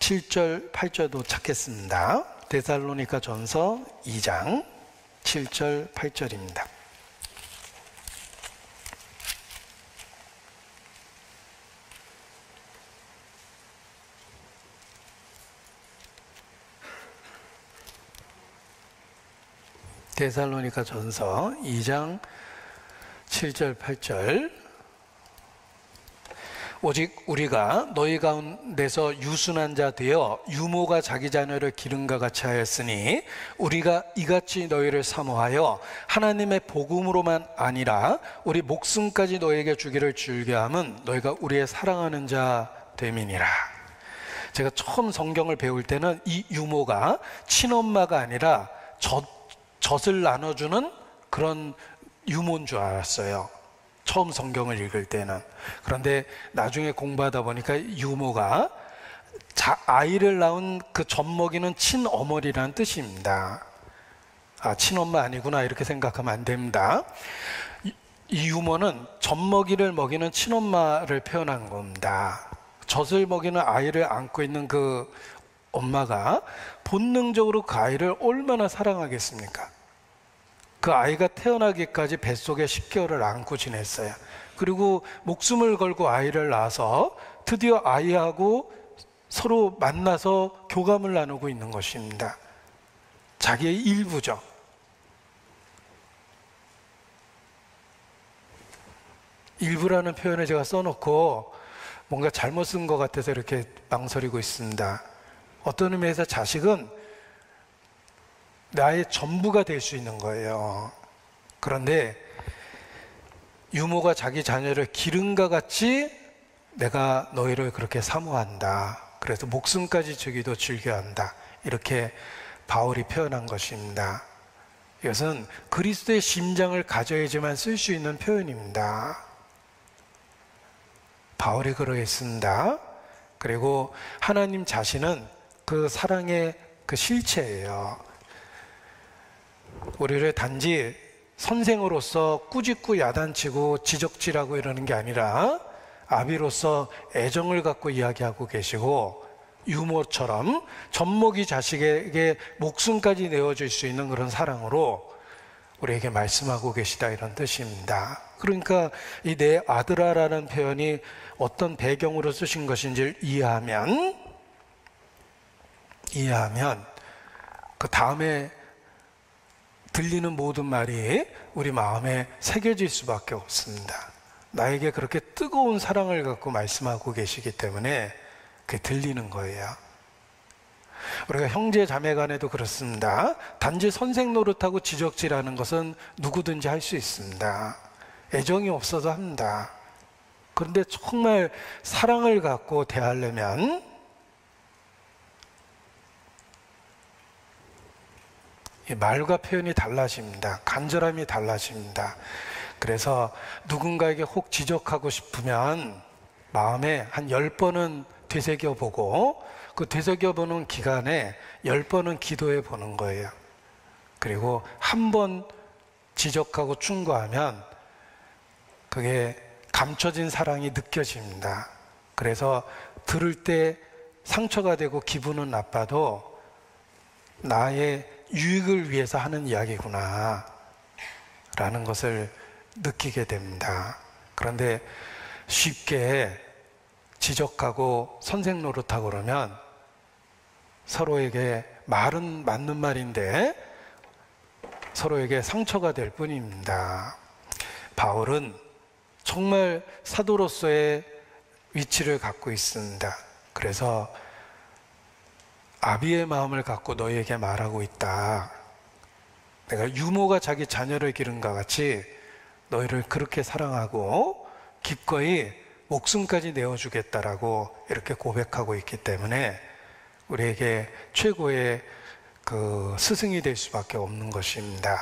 7절, 8절도 찾겠습니다. 데살로니가 전서 2장 7절, 8절입니다. 데살로니가 전서 2장 7절, 8절. 오직 우리가 너희 가운데서 유순한 자 되어 유모가 자기 자녀를 기름과 같이 하였으니 우리가 이같이 너희를 사모하여 하나님의 복음으로만 아니라 우리 목숨까지 너희에게 주기를 즐겨함은 너희가 우리의 사랑하는 자 됨이니라. 제가 처음 성경을 배울 때는 이 유모가 친엄마가 아니라 젖을 나눠주는 그런 유모인 줄 알았어요. 처음 성경을 읽을 때는. 그런데 나중에 공부하다 보니까 유모가 아이를 낳은 그 젖 먹이는 친어머니라는 뜻입니다. 아, 친엄마 아니구나 이렇게 생각하면 안 됩니다. 이 유모는 젖 먹이를 먹이는 친엄마를 표현한 겁니다. 젖을 먹이는 아이를 안고 있는 그 엄마가 본능적으로 그 아이를 얼마나 사랑하겠습니까? 그 아이가 태어나기까지 뱃속에 10개월을 안고 지냈어요. 그리고 목숨을 걸고 아이를 낳아서 드디어 아이하고 서로 만나서 교감을 나누고 있는 것입니다. 자기의 일부죠. 일부라는 표현을 제가 써놓고 뭔가 잘못 쓴 것 같아서 이렇게 망설이고 있습니다. 어떤 의미에서 자식은 나의 전부가 될 수 있는 거예요. 그런데 유모가 자기 자녀를 기름과 같이 내가 너희를 그렇게 사모한다. 그래서 목숨까지 주기도 즐겨한다. 이렇게 바울이 표현한 것입니다. 이것은 그리스도의 심장을 가져야지만 쓸 수 있는 표현입니다. 바울이 그러했습니다. 그리고 하나님 자신은 그 사랑의 그 실체예요. 우리를 단지 선생으로서 꾸짖고 야단치고 지적질하고 이러는 게 아니라 아비로서 애정을 갖고 이야기하고 계시고 유모처럼 젖먹이 자식에게 목숨까지 내어줄 수 있는 그런 사랑으로 우리에게 말씀하고 계시다, 이런 뜻입니다. 그러니까 이 내 아들아라는 표현이 어떤 배경으로 쓰신 것인지를 이해하면 그 다음에 들리는 모든 말이 우리 마음에 새겨질 수밖에 없습니다. 나에게 그렇게 뜨거운 사랑을 갖고 말씀하고 계시기 때문에 그게 들리는 거예요. 우리가 형제 자매 간에도 그렇습니다. 단지 선생 노릇하고 지적질하는 것은 누구든지 할 수 있습니다. 애정이 없어도 합니다. 그런데 정말 사랑을 갖고 대하려면 말과 표현이 달라집니다. 간절함이 달라집니다. 그래서 누군가에게 혹 지적하고 싶으면 마음에 한 10번은 되새겨보고 그 되새겨보는 기간에 10번은 기도해 보는 거예요. 그리고 한 번 지적하고 충고하면 그게 감춰진 사랑이 느껴집니다. 그래서 들을 때 상처가 되고 기분은 나빠도 나의 유익을 위해서 하는 이야기구나 라는 것을 느끼게 됩니다. 그런데 쉽게 지적하고 선생 노릇하고 그러면 서로에게 말은 맞는 말인데 서로에게 상처가 될 뿐입니다. 바울은 정말 사도로서의 위치를 갖고 있습니다. 그래서 아비의 마음을 갖고 너희에게 말하고 있다. 내가 유모가 자기 자녀를 기른과 같이 너희를 그렇게 사랑하고 기꺼이 목숨까지 내어주겠다라고 이렇게 고백하고 있기 때문에 우리에게 최고의 그 스승이 될 수밖에 없는 것입니다.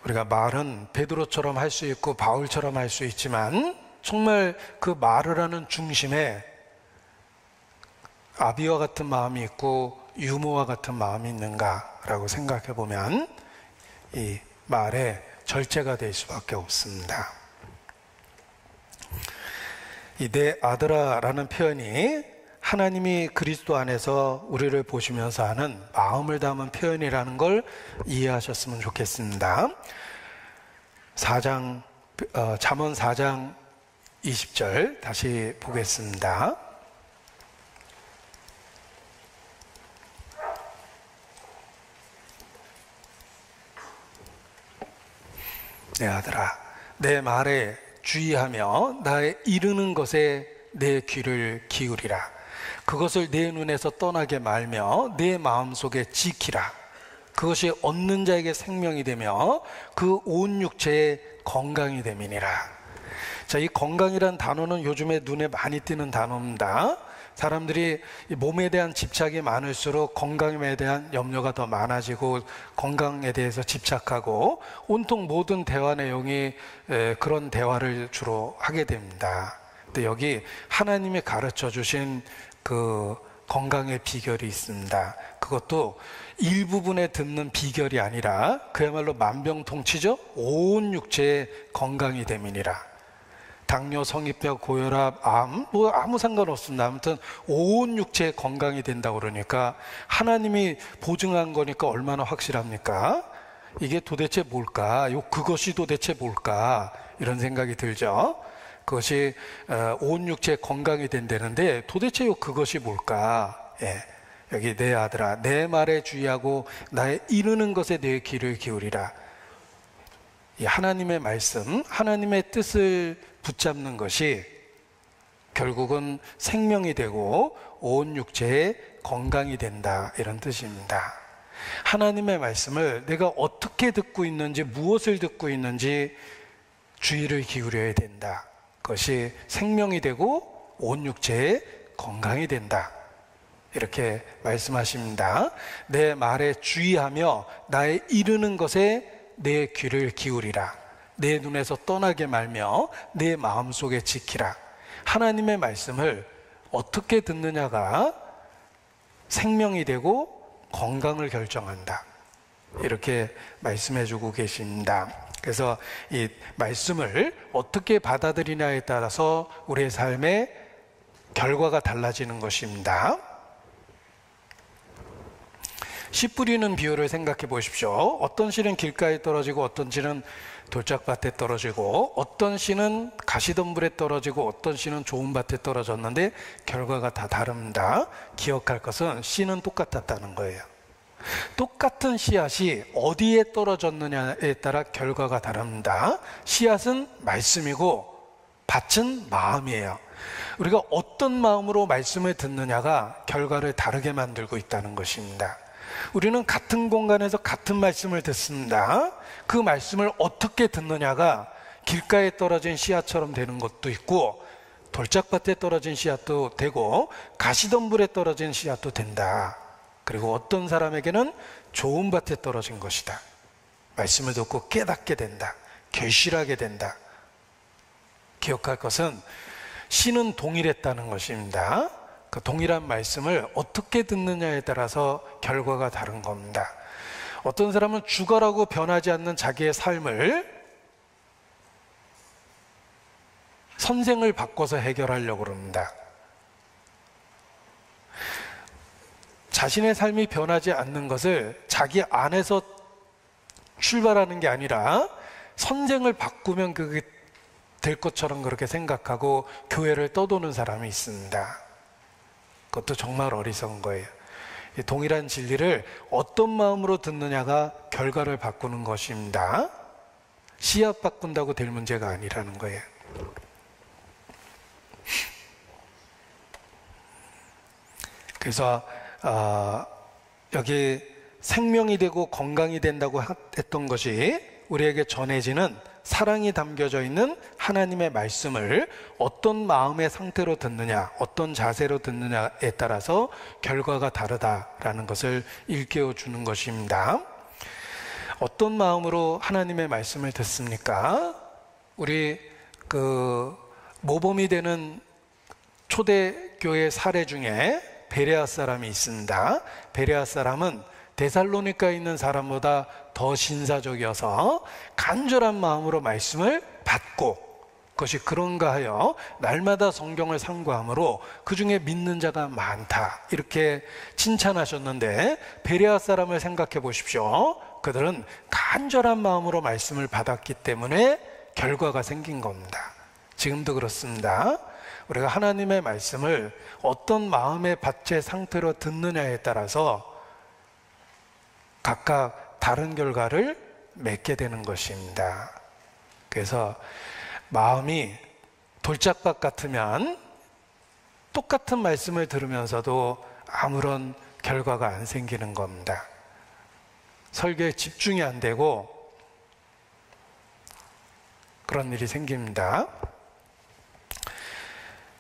우리가 말은 베드로처럼 할 수 있고 바울처럼 할 수 있지만 정말 그 말을 하는 중심에 아비와 같은 마음이 있고 유모와 같은 마음이 있는가라고 생각해 보면 이 말의 절제가 될 수밖에 없습니다. 이 내 아들아라는 표현이 하나님이 그리스도 안에서 우리를 보시면서 하는 마음을 담은 표현이라는 걸 이해하셨으면 좋겠습니다. 잠언 4장 20절 다시 보겠습니다. 내 아들아, 내 말에 주의하며 나의 이르는 것에 내 귀를 기울이라. 그것을 내 눈에서 떠나게 말며 내 마음속에 지키라. 그것이 얻는 자에게 생명이 되며 그 온 육체에 건강이 됨이니라. 자, 이 건강이란 단어는 요즘에 눈에 많이 띄는 단어입니다. 사람들이 몸에 대한 집착이 많을수록 건강에 대한 염려가 더 많아지고 건강에 대해서 집착하고 온통 모든 대화 내용이 그런 대화를 주로 하게 됩니다. 근데 여기 하나님이 가르쳐 주신 그 건강의 비결이 있습니다. 그것도 일부분에 듣는 비결이 아니라 그야말로 만병통치죠. 온 육체의 건강이 됨이니라. 당뇨, 성인병, 고혈압, 암, 뭐 아무 상관없습니다. 아무튼 온 육체의 건강이 된다고 그러니까 하나님이 보증한 거니까 얼마나 확실합니까? 이게 도대체 뭘까? 그것이 도대체 뭘까? 이런 생각이 들죠. 그것이 온 육체의 건강이 된다는데 도대체 그것이 뭘까? 예. 여기 내 아들아, 내 말에 주의하고 나의 이르는 것에 내 귀를 기울이라. 이 하나님의 말씀, 하나님의 뜻을 붙잡는 것이 결국은 생명이 되고 온 육체의 건강이 된다, 이런 뜻입니다. 하나님의 말씀을 내가 어떻게 듣고 있는지, 무엇을 듣고 있는지 주의를 기울여야 된다. 그것이 생명이 되고 온 육체의 건강이 된다, 이렇게 말씀하십니다. 내 말에 주의하며 나의 이르는 것에 내 귀를 기울이라. 내 눈에서 떠나게 말며 내 마음속에 지키라. 하나님의 말씀을 어떻게 듣느냐가 생명이 되고 건강을 결정한다. 이렇게 말씀해 주고 계십니다. 그래서 이 말씀을 어떻게 받아들이냐에 따라서 우리의 삶의 결과가 달라지는 것입니다. 씨 뿌리는 비유를 생각해 보십시오. 어떤 씨는 길가에 떨어지고 어떤 씨는 돌짝밭에 떨어지고 어떤 씨는 가시덤불에 떨어지고 어떤 씨는 좋은 밭에 떨어졌는데 결과가 다 다릅니다. 기억할 것은 씨는 똑같았다는 거예요. 똑같은 씨앗이 어디에 떨어졌느냐에 따라 결과가 다릅니다. 씨앗은 말씀이고 밭은 마음이에요. 우리가 어떤 마음으로 말씀을 듣느냐가 결과를 다르게 만들고 있다는 것입니다. 우리는 같은 공간에서 같은 말씀을 듣습니다. 그 말씀을 어떻게 듣느냐가 길가에 떨어진 씨앗처럼 되는 것도 있고 돌짝밭에 떨어진 씨앗도 되고 가시덤불에 떨어진 씨앗도 된다. 그리고 어떤 사람에게는 좋은 밭에 떨어진 것이다. 말씀을 듣고 깨닫게 된다. 결실하게 된다. 기억할 것은 씨는 동일했다는 것입니다. 그 동일한 말씀을 어떻게 듣느냐에 따라서 결과가 다른 겁니다. 어떤 사람은 죽어라고 변하지 않는 자기의 삶을 선생을 바꿔서 해결하려고 합니다. 자신의 삶이 변하지 않는 것을 자기 안에서 출발하는 게 아니라 선생을 바꾸면 그게 될 것처럼 그렇게 생각하고 교회를 떠도는 사람이 있습니다. 그것도 정말 어리석은 거예요. 동일한 진리를 어떤 마음으로 듣느냐가 결과를 바꾸는 것입니다. 씨앗 바꾼다고 될 문제가 아니라는 거예요. 그래서 여기 생명이 되고 건강이 된다고 했던 것이 우리에게 전해지는 사랑이 담겨져 있는 하나님의 말씀을 어떤 마음의 상태로 듣느냐, 어떤 자세로 듣느냐에 따라서 결과가 다르다라는 것을 일깨워 주는 것입니다. 어떤 마음으로 하나님의 말씀을 듣습니까? 우리 모범이 되는 초대교회 사례 중에 베레아 사람이 있습니다. 베레아 사람은 데살로니카에 있는 사람보다 더 신사적이어서 간절한 마음으로 말씀을 받고 그것이 그런가 하여 날마다 성경을 상고함으로 그 중에 믿는 자가 많다 이렇게 칭찬하셨는데 베레아 사람을 생각해 보십시오. 그들은 간절한 마음으로 말씀을 받았기 때문에 결과가 생긴 겁니다. 지금도 그렇습니다. 우리가 하나님의 말씀을 어떤 마음의 밭의 상태로 듣느냐에 따라서 각각 다른 결과를 맺게 되는 것입니다. 그래서 마음이 돌짝밭 같으면 똑같은 말씀을 들으면서도 아무런 결과가 안 생기는 겁니다. 설교에 집중이 안 되고 그런 일이 생깁니다.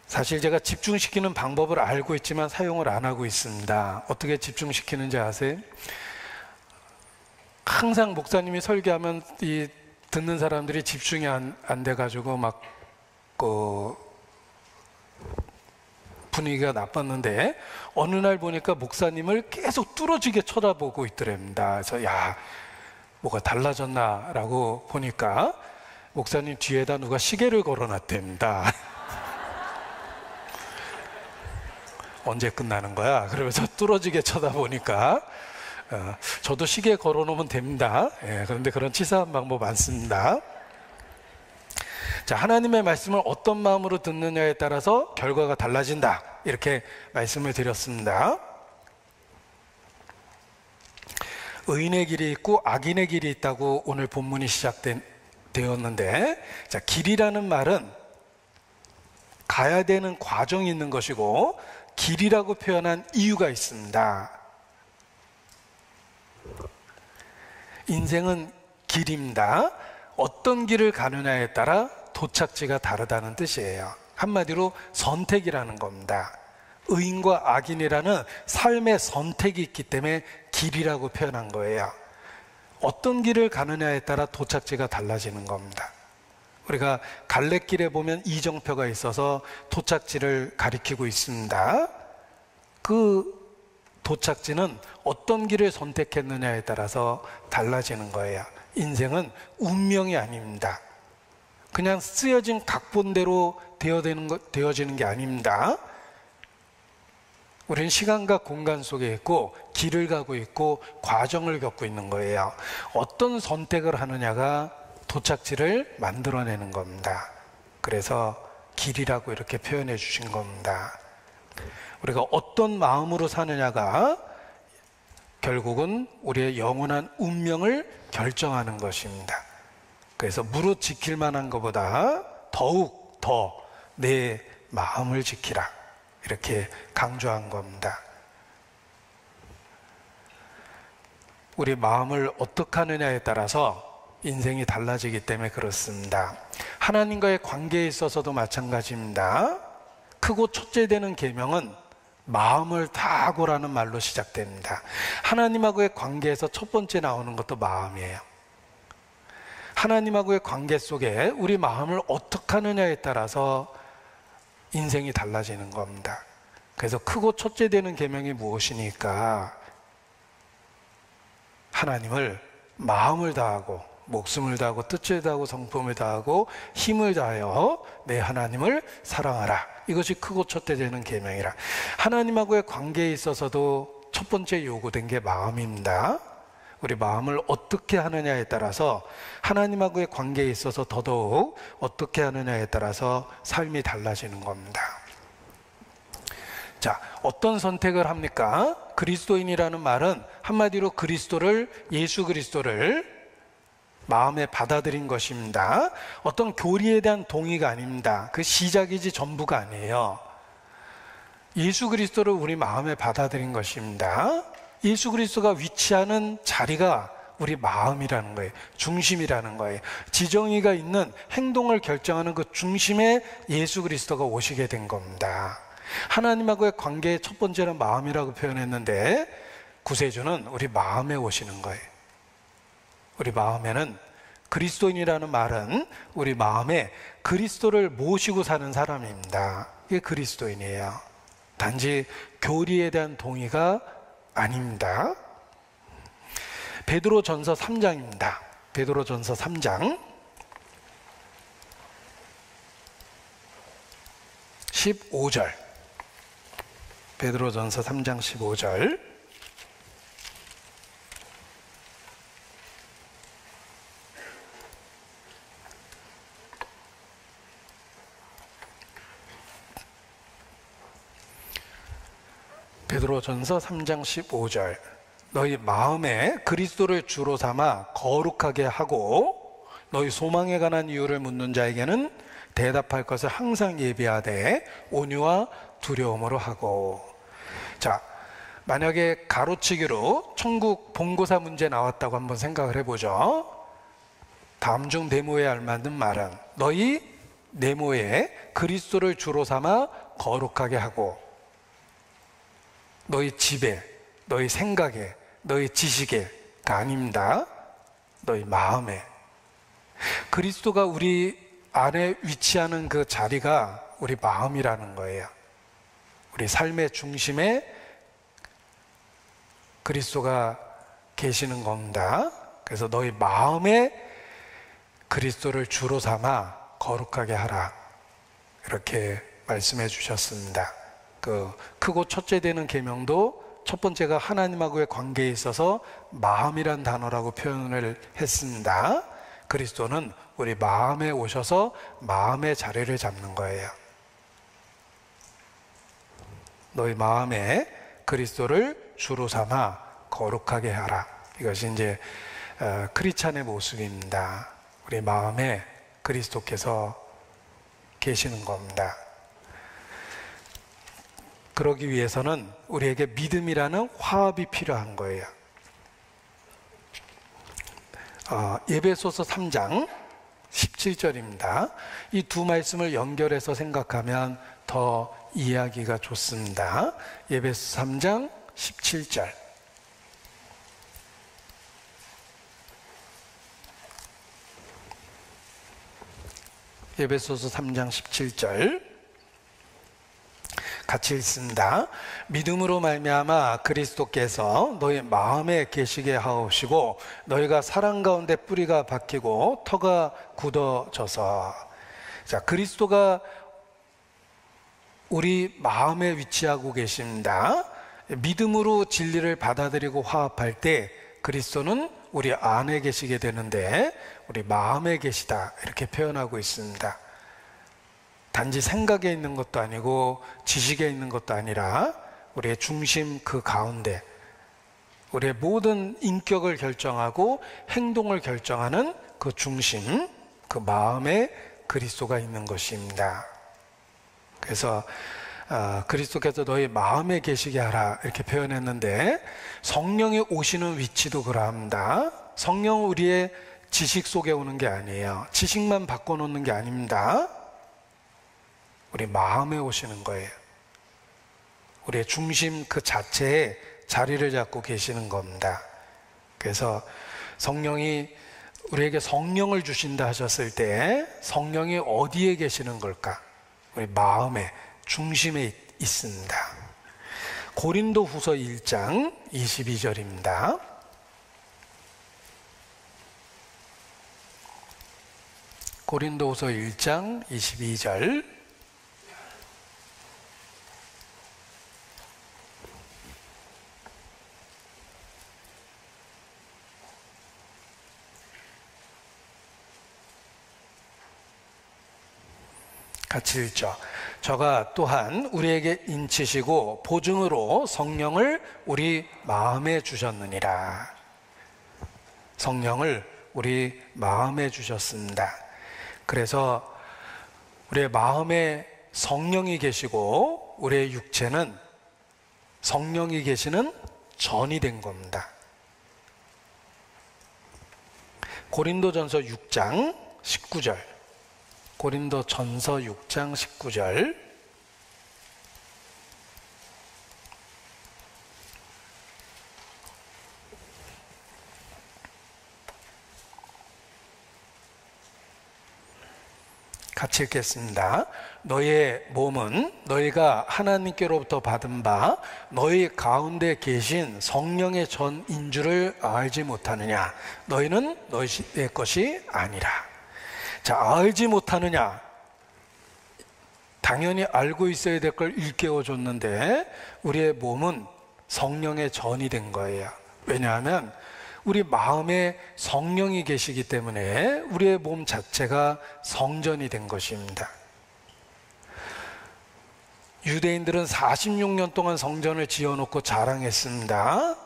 사실 제가 집중시키는 방법을 알고 있지만 사용을 안 하고 있습니다. 어떻게 집중시키는지 아세요? 항상 목사님이 설교하면 이 듣는 사람들이 집중이 안 돼가지고 막 분위기가 나빴는데 어느 날 보니까 목사님을 계속 뚫어지게 쳐다보고 있더랍니다. 그래서 야, 뭐가 달라졌나라고 보니까 목사님 뒤에다 누가 시계를 걸어놨답니다. 언제 끝나는 거야? 그러면서 뚫어지게 쳐다보니까 저도 시계 걸어놓으면 됩니다. 그런데 그런 치사한 방법 많습니다. 자, 하나님의 말씀을 어떤 마음으로 듣느냐에 따라서 결과가 달라진다 이렇게 말씀을 드렸습니다. 의인의 길이 있고 악인의 길이 있다고 오늘 본문이 시작되었는데 자, 길이라는 말은 가야 되는 과정이 있는 것이고 길이라고 표현한 이유가 있습니다. 인생은 길입니다. 어떤 길을 가느냐에 따라 도착지가 다르다는 뜻이에요. 한마디로 선택이라는 겁니다. 의인과 악인이라는 삶의 선택이 있기 때문에 길이라고 표현한 거예요. 어떤 길을 가느냐에 따라 도착지가 달라지는 겁니다. 우리가 갈래길에 보면 이정표가 있어서 도착지를 가리키고 있습니다. 그 도착지는 어떤 길을 선택했느냐에 따라서 달라지는 거예요. 인생은 운명이 아닙니다. 그냥 쓰여진 각본대로 되어지는 게 아닙니다. 우리는 시간과 공간 속에 있고 길을 가고 있고 과정을 겪고 있는 거예요. 어떤 선택을 하느냐가 도착지를 만들어내는 겁니다. 그래서 길이라고 이렇게 표현해 주신 겁니다. 우리가 어떤 마음으로 사느냐가 결국은 우리의 영원한 운명을 결정하는 것입니다. 그래서 무릇 지킬 만한 것보다 더욱 더 내 마음을 지키라, 이렇게 강조한 겁니다. 우리 마음을 어떻게 하느냐에 따라서 인생이 달라지기 때문에 그렇습니다. 하나님과의 관계에 있어서도 마찬가지입니다. 크고 첫째 되는 계명은 마음을 다하고라는 말로 시작됩니다. 하나님하고의 관계에서 첫 번째 나오는 것도 마음이에요. 하나님하고의 관계 속에 우리 마음을 어떻게 하느냐에 따라서 인생이 달라지는 겁니다. 그래서 크고 첫째 되는 계명이 무엇이니까 하나님을 마음을 다하고 목숨을 다하고 뜻을 다하고 성품을 다하고 힘을 다하여 내 하나님을 사랑하라. 이것이 크고 첫째 되는 계명이라. 하나님하고의 관계에 있어서도 첫 번째 요구된 게 마음입니다. 우리 마음을 어떻게 하느냐에 따라서 하나님하고의 관계에 있어서 더더욱 어떻게 하느냐에 따라서 삶이 달라지는 겁니다. 자, 어떤 선택을 합니까? 그리스도인이라는 말은 한마디로 예수 그리스도를 마음에 받아들인 것입니다. 어떤 교리에 대한 동의가 아닙니다. 그 시작이지 전부가 아니에요. 예수 그리스도를 우리 마음에 받아들인 것입니다. 예수 그리스도가 위치하는 자리가 우리 마음이라는 거예요. 중심이라는 거예요. 지정의가 있는 행동을 결정하는 그 중심에 예수 그리스도가 오시게 된 겁니다. 하나님하고의 관계의 첫 번째는 마음이라고 표현했는데 구세주는 우리 마음에 오시는 거예요. 우리 마음에는 그리스도인이라는 말은 우리 마음에 그리스도를 모시고 사는 사람입니다. 이게 그리스도인이에요. 단지 교리에 대한 동의가 아닙니다. 베드로전서 3장입니다. 베드로전서 3장 15절. 베드로전서 3장 15절. 베드로전서 3장 15절. 너희 마음에 그리스도를 주로 삼아 거룩하게 하고 너희 소망에 관한 이유를 묻는 자에게는 대답할 것을 항상 예비하되 온유와 두려움으로 하고. 자, 만약에 가로치기로 천국 본고사 문제 나왔다고 한번 생각을 해보죠. 다음 중 네모에 알맞는 말은 너희 네모에 그리스도를 주로 삼아 거룩하게 하고 너희 집에, 너희 생각에, 너희 지식에가 아닙니다. 너희 마음에. 그리스도가 우리 안에 위치하는 그 자리가 우리 마음이라는 거예요. 우리 삶의 중심에 그리스도가 계시는 겁니다. 그래서 너희 마음에 그리스도를 주로 삼아 거룩하게 하라, 이렇게 말씀해 주셨습니다. 그 크고 첫째 되는 계명도 첫 번째가 하나님하고의 관계에 있어서 마음이란 단어라고 표현을 했습니다. 그리스도는 우리 마음에 오셔서 마음의 자리를 잡는 거예요. 너희 마음에 그리스도를 주로 삼아 거룩하게 하라. 이것이 이제 크리스찬의 모습입니다. 우리 마음에 그리스도께서 계시는 겁니다. 그러기 위해서는 우리에게 믿음이라는 화합이 필요한 거예요. 에베소서 3장 17절입니다. 이 두 말씀을 연결해서 생각하면 더 이해하기가 좋습니다. 에베소 3장 17절. 에베소서 3장 17절. 같이 읽습니다. 믿음으로 말미암아 그리스도께서 너희 마음에 계시게 하옵시고 너희가 사랑 가운데 뿌리가 박히고 터가 굳어져서. 자, 그리스도가 우리 마음에 위치하고 계십니다. 믿음으로 진리를 받아들이고 화합할 때 그리스도는 우리 안에 계시게 되는데 우리 마음에 계시다 이렇게 표현하고 있습니다. 단지 생각에 있는 것도 아니고 지식에 있는 것도 아니라 우리의 중심 그 가운데 우리의 모든 인격을 결정하고 행동을 결정하는 그 중심, 그 마음에 그리스도가 있는 것입니다. 그래서 그리스도께서 너희 마음에 계시게 하라 이렇게 표현했는데 성령이 오시는 위치도 그러합니다. 성령은 우리의 지식 속에 오는 게 아니에요. 지식만 바꿔놓는 게 아닙니다. 우리 마음에 오시는 거예요. 우리의 중심 그 자체에 자리를 잡고 계시는 겁니다. 그래서 성령이 우리에게 성령을 주신다 하셨을 때 성령이 어디에 계시는 걸까? 우리 마음의 중심에 있습니다. 고린도 후서 1장 22절입니다. 고린도 후서 1장 22절. 같이 읽죠. 저가 또한 우리에게 인치시고 보증으로 성령을 우리 마음에 주셨느니라. 성령을 우리 마음에 주셨습니다. 그래서 우리의 마음에 성령이 계시고 우리의 육체는 성령이 계시는 전이 된 겁니다. 고린도전서 6장 19절. 고린도전서 6장 19절. 같이 읽겠습니다. 너희의 몸은 너희가 하나님께로부터 받은 바 너희 가운데 계신 성령의 전인 줄을 알지 못하느냐. 너희는 너희의 것이 아니라. 자, 알지 못하느냐. 당연히 알고 있어야 될 걸 일깨워 줬는데 우리의 몸은 성령의 전이 된 거예요. 왜냐하면 우리 마음에 성령이 계시기 때문에 우리의 몸 자체가 성전이 된 것입니다. 유대인들은 46년 동안 성전을 지어놓고 자랑했습니다.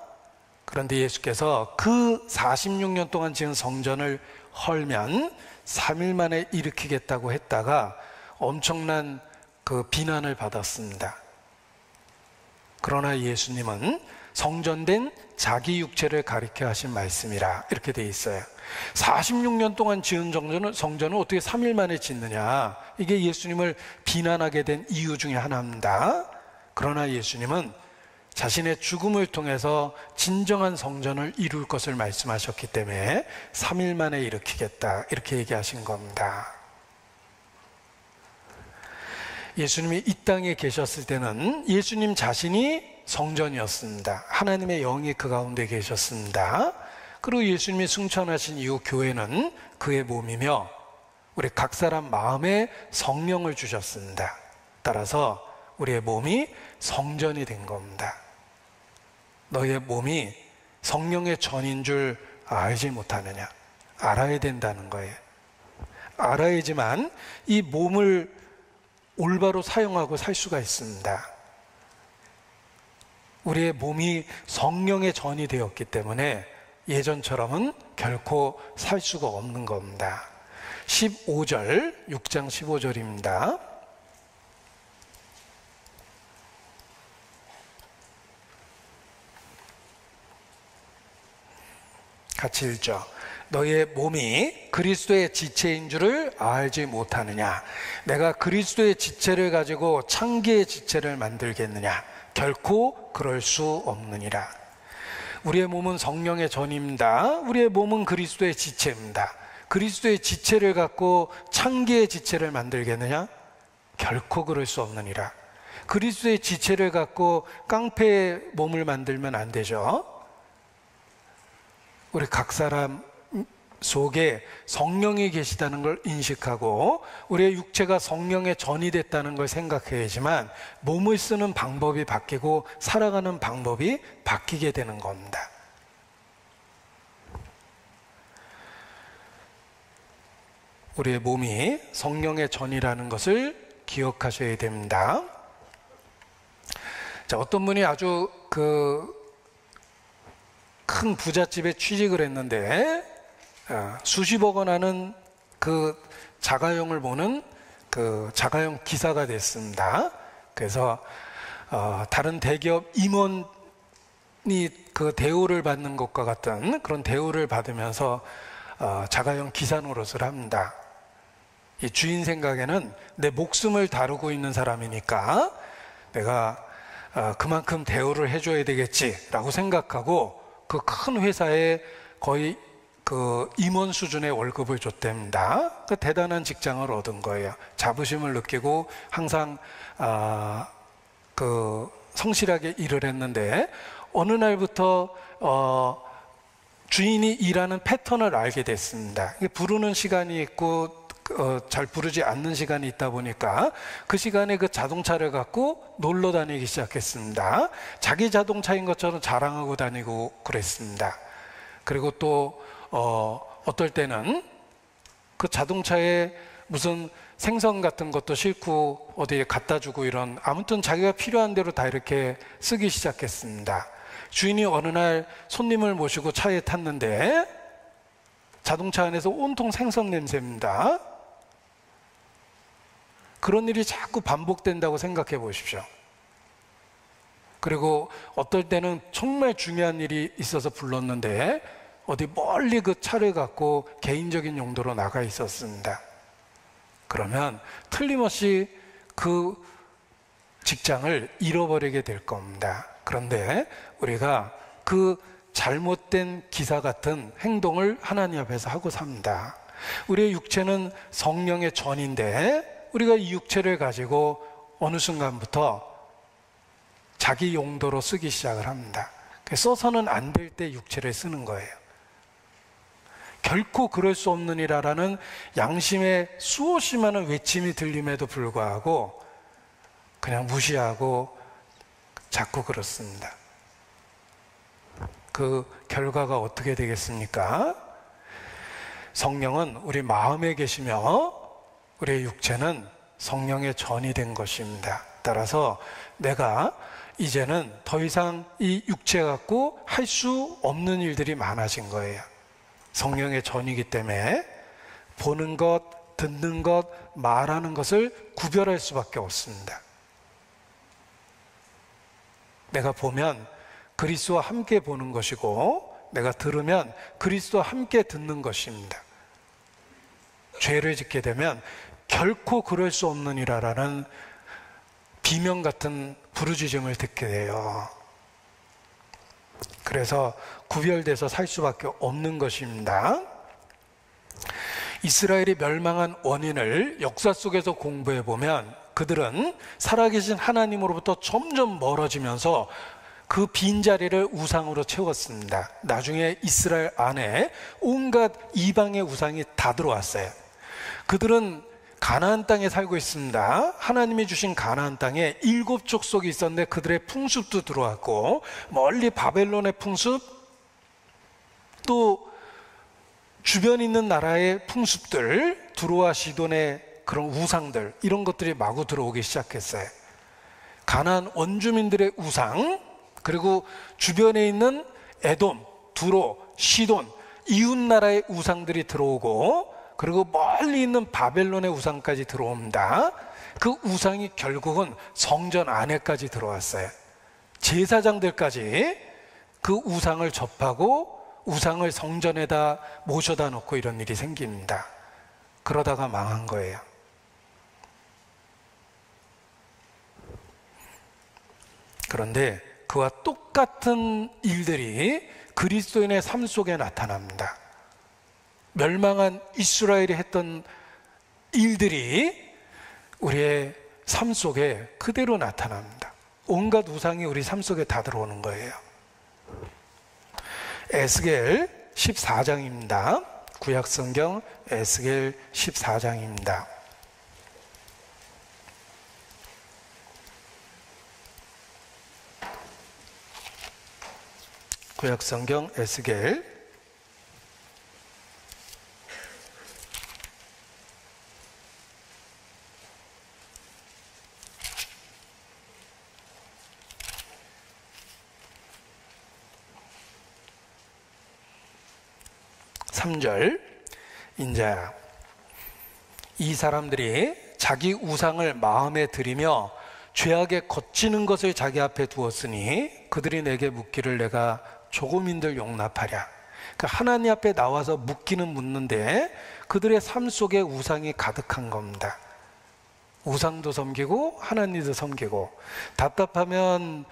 그런데 예수께서 그 46년 동안 지은 성전을 헐면 3일 만에 일으키겠다고 했다가 엄청난 그 비난을 받았습니다. 그러나 예수님은 성전된 자기 육체를 가리켜 하신 말씀이라 이렇게 돼 있어요. 46년 동안 지은 성전을 어떻게 3일 만에 짓느냐. 이게 예수님을 비난하게 된 이유 중에 하나입니다. 그러나 예수님은 자신의 죽음을 통해서 진정한 성전을 이룰 것을 말씀하셨기 때문에 3일 만에 일으키겠다 이렇게 얘기하신 겁니다. 예수님이 이 땅에 계셨을 때는 예수님 자신이 성전이었습니다. 하나님의 영이 그 가운데 계셨습니다. 그리고 예수님이 승천하신 이후 교회는 그의 몸이며 우리 각 사람 마음에 성령을 주셨습니다. 따라서 우리의 몸이 성전이 된 겁니다. 너희의 몸이 성령의 전인 줄 알지 못하느냐. 알아야 된다는 거예요. 알아야지만 이 몸을 올바로 사용하고 살 수가 있습니다. 우리의 몸이 성령의 전이 되었기 때문에 예전처럼은 결코 살 수가 없는 겁니다. 15절, 6장 15절입니다. 같이 읽죠. 너희의 몸이 그리스도의 지체인 줄을 알지 못하느냐. 내가 그리스도의 지체를 가지고 창기의 지체를 만들겠느냐. 결코 그럴 수 없느니라. 우리의 몸은 성령의 전입니다. 우리의 몸은 그리스도의 지체입니다. 그리스도의 지체를 갖고 창기의 지체를 만들겠느냐? 결코 그럴 수 없느니라. 그리스도의 지체를 갖고 깡패의 몸을 만들면 안 되죠. 우리 각 사람 속에 성령이 계시다는 걸 인식하고 우리의 육체가 성령의 전이 됐다는 걸 생각해야지만 몸을 쓰는 방법이 바뀌고 살아가는 방법이 바뀌게 되는 겁니다. 우리의 몸이 성령의 전이라는 것을 기억하셔야 됩니다. 자, 어떤 분이 아주 큰 부잣집에 취직을 했는데 수십억 원 하는 그 자가용을 보는 그 자가용 기사가 됐습니다. 그래서 다른 대기업 임원이 그 대우를 받는 것과 같은 그런 대우를 받으면서 자가용 기사 노릇을 합니다. 이 주인 생각에는 내 목숨을 다루고 있는 사람이니까 내가 그만큼 대우를 해줘야 되겠지라고 생각하고 그 큰 회사에 거의 그 임원 수준의 월급을 줬답니다. 그 대단한 직장을 얻은 거예요. 자부심을 느끼고 항상 그 성실하게 일을 했는데 어느 날부터 주인이 일하는 패턴을 알게 됐습니다. 부르는 시간이 있고 잘 부르지 않는 시간이 있다 보니까 그 시간에 그 자동차를 갖고 놀러 다니기 시작했습니다. 자기 자동차인 것처럼 자랑하고 다니고 그랬습니다. 그리고 또 어떨 때는 그 자동차에 무슨 생선 같은 것도 싣고 어디에 갖다 주고 이런 아무튼 자기가 필요한 대로 다 이렇게 쓰기 시작했습니다. 주인이 어느 날 손님을 모시고 차에 탔는데 자동차 안에서 온통 생선 냄새입니다. 그런 일이 자꾸 반복된다고 생각해 보십시오. 그리고 어떨 때는 정말 중요한 일이 있어서 불렀는데 어디 멀리 그 차를 갖고 개인적인 용도로 나가 있었습니다. 그러면 틀림없이 그 직장을 잃어버리게 될 겁니다. 그런데 우리가 그 잘못된 기사 같은 행동을 하나님 앞에서 하고 삽니다. 우리의 육체는 성령의 전인데 우리가 이 육체를 가지고 어느 순간부터 자기 용도로 쓰기 시작을 합니다. 써서는 안 될 때 육체를 쓰는 거예요. 결코 그럴 수 없느니라라는 양심의 수없이 많은 외침이 들림에도 불구하고 그냥 무시하고 자꾸 그렇습니다. 그 결과가 어떻게 되겠습니까? 성령은 우리 마음에 계시며 우리의 육체는 성령의 전이 된 것입니다. 따라서 내가 이제는 더 이상 이 육체 갖고 할 수 없는 일들이 많아진 거예요. 성령의 전이기 때문에 보는 것, 듣는 것, 말하는 것을 구별할 수밖에 없습니다. 내가 보면 그리스도와 함께 보는 것이고 내가 들으면 그리스도와 함께 듣는 것입니다. 죄를 짓게 되면 결코 그럴 수 없느니라라는 비명 같은 부르짖음을 듣게 돼요. 그래서 구별돼서 살 수밖에 없는 것입니다. 이스라엘이 멸망한 원인을 역사 속에서 공부해 보면 그들은 살아계신 하나님으로부터 점점 멀어지면서 그 빈자리를 우상으로 채웠습니다. 나중에 이스라엘 안에 온갖 이방의 우상이 다 들어왔어요. 그들은 가나안 땅에 살고 있습니다. 하나님이 주신 가나안 땅에 7 족속이 있었는데 그들의 풍습도 들어왔고 멀리 바벨론의 풍습 또 주변 있는 나라의 풍습들 두로와 시돈의 그런 우상들 이런 것들이 마구 들어오기 시작했어요. 가나안 원주민들의 우상 그리고 주변에 있는 에돔, 두로, 시돈 이웃 나라의 우상들이 들어오고 그리고 멀리 있는 바벨론의 우상까지 들어옵니다. 그 우상이 결국은 성전 안에까지 들어왔어요. 제사장들까지 그 우상을 접하고 우상을 성전에다 모셔다 놓고 이런 일이 생깁니다. 그러다가 망한 거예요. 그런데 그와 똑같은 일들이 그리스도인의 삶 속에 나타납니다. 멸망한 이스라엘이 했던 일들이 우리의 삶 속에 그대로 나타납니다. 온갖 우상이 우리 삶 속에 다 들어오는 거예요. 에스겔 14장입니다. 구약성경 에스겔 14장입니다. 구약성경 에스겔 3절 인자야, 이 사람들이 자기 우상을 마음에 들이며 죄악에 거치는 것을 자기 앞에 두었으니 그들이 내게 묻기를 내가 조금인들 용납하랴. 그러니까 하나님 앞에 나와서 묻기는 묻는데 그들의 삶 속에 우상이 가득한 겁니다. 우상도 섬기고 하나님도 섬기고, 답답하면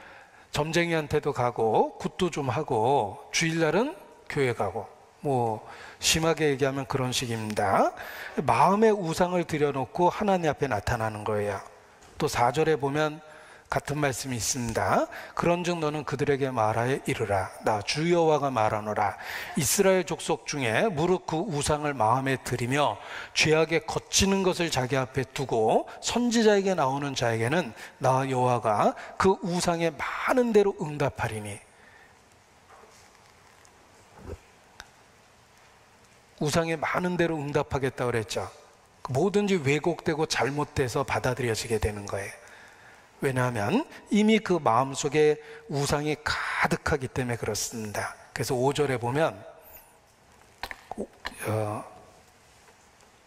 점쟁이한테도 가고 굿도 좀 하고 주일날은 교회 가고, 뭐 심하게 얘기하면 그런 식입니다. 마음의 우상을 들여놓고 하나님 앞에 나타나는 거예요. 또 4절에 보면 같은 말씀이 있습니다. 그런즉 너는 그들에게 말하여 이르라. 나 주 여호와가 말하노라. 이스라엘 족속 중에 무릇 그 우상을 마음에 들이며 죄악에 거치는 것을 자기 앞에 두고 선지자에게 나오는 자에게는 나 여호와가 그 우상에 많은 대로 응답하리니. 우상에 많은 대로 응답하겠다고 그랬죠. 뭐든지 왜곡되고 잘못돼서 받아들여지게 되는 거예요. 왜냐하면 이미 그 마음속에 우상이 가득하기 때문에 그렇습니다. 그래서 5절에 보면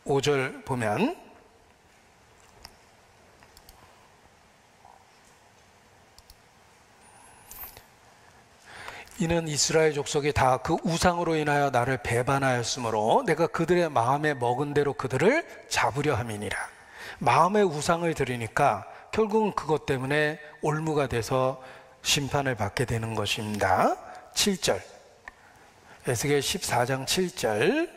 5절 보면 이는 이스라엘 족속이 다 그 우상으로 인하여 나를 배반하였으므로 내가 그들의 마음에 먹은 대로 그들을 잡으려 함이니라. 마음의 우상을 들이니까 결국은 그것 때문에 올무가 돼서 심판을 받게 되는 것입니다. 7절 에스겔 14장 7절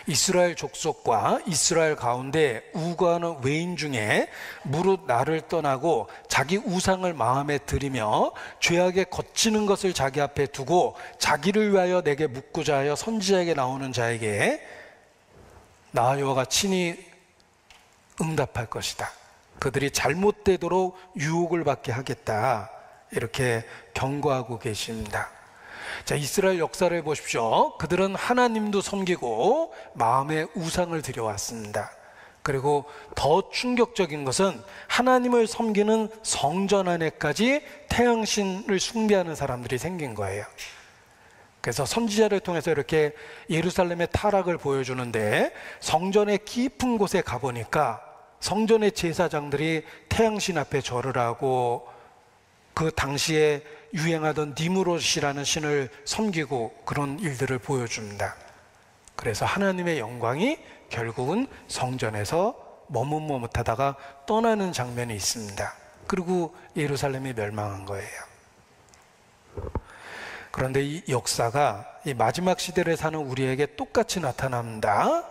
이스라엘 족속과 이스라엘 가운데 우거하는 외인 중에 무릇 나를 떠나고 자기 우상을 마음에 들이며 죄악에 거치는 것을 자기 앞에 두고 자기를 위하여 내게 묻고자 하여 선지자에게 나오는 자에게 나 여호와가 친히 응답할 것이다. 그들이 잘못되도록 유혹을 받게 하겠다. 이렇게 경고하고 계십니다. 자, 이스라엘 역사를 보십시오. 그들은 하나님도 섬기고 마음에 우상을 들여왔습니다. 그리고 더 충격적인 것은 하나님을 섬기는 성전 안에까지 태양신을 숭배하는 사람들이 생긴 거예요. 그래서 선지자를 통해서 이렇게 예루살렘의 타락을 보여주는데, 성전의 깊은 곳에 가보니까 성전의 제사장들이 태양신 앞에 절을 하고 그 당시에 유행하던 니무롯이라는 신을 섬기고 그런 일들을 보여줍니다. 그래서 하나님의 영광이 결국은 성전에서 머뭇머뭇하다가 떠나는 장면이 있습니다. 그리고 예루살렘이 멸망한 거예요. 그런데 이 역사가 이 마지막 시대를 사는 우리에게 똑같이 나타납니다.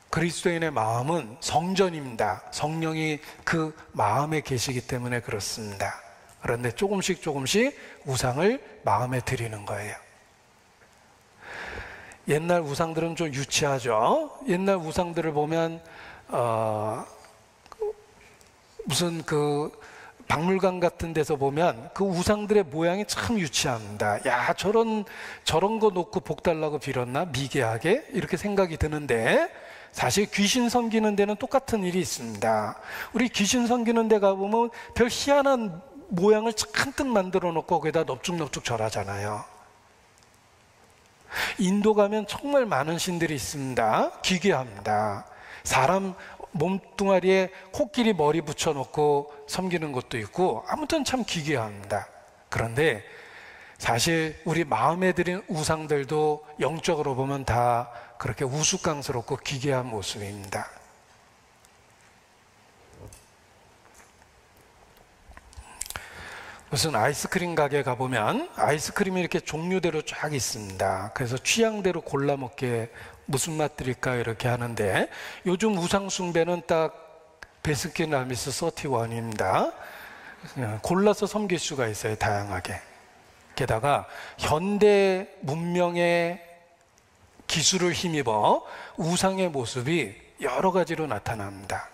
그리스도인의 마음은 성전입니다. 성령이 그 마음에 계시기 때문에 그렇습니다. 그런데 조금씩 우상을 마음에 들이는 거예요. 옛날 우상들은 좀 유치하죠. 옛날 우상들을 보면 무슨 그 박물관 같은 데서 보면 그 우상들의 모양이 참 유치합니다. 야, 저런 거 놓고 복 달라고 빌었나? 미개하게? 이렇게 생각이 드는데, 사실 귀신 섬기는 데는 똑같은 일이 있습니다. 우리 귀신 섬기는 데 가보면 별 희한한 모양을 잔뜩 만들어 놓고 거기다 넙죽넙죽 절하잖아요. 인도 가면 정말 많은 신들이 있습니다. 기괴합니다. 사람 몸뚱아리에 코끼리 머리 붙여놓고 섬기는 것도 있고, 아무튼 참 기괴합니다. 그런데 사실 우리 마음에 들인 우상들도 영적으로 보면 다 그렇게 우스꽝스럽고 기괴한 모습입니다. 무슨 아이스크림 가게 가보면 아이스크림이 이렇게 종류대로 쫙 있습니다. 그래서 취향대로 골라 먹게 무슨 맛 드릴까요? 이렇게 하는데 요즘 우상숭배는 딱 베스킨 라빈스 31입니다. 골라서 섬길 수가 있어요, 다양하게. 게다가 현대 문명의 기술을 힘입어 우상의 모습이 여러 가지로 나타납니다.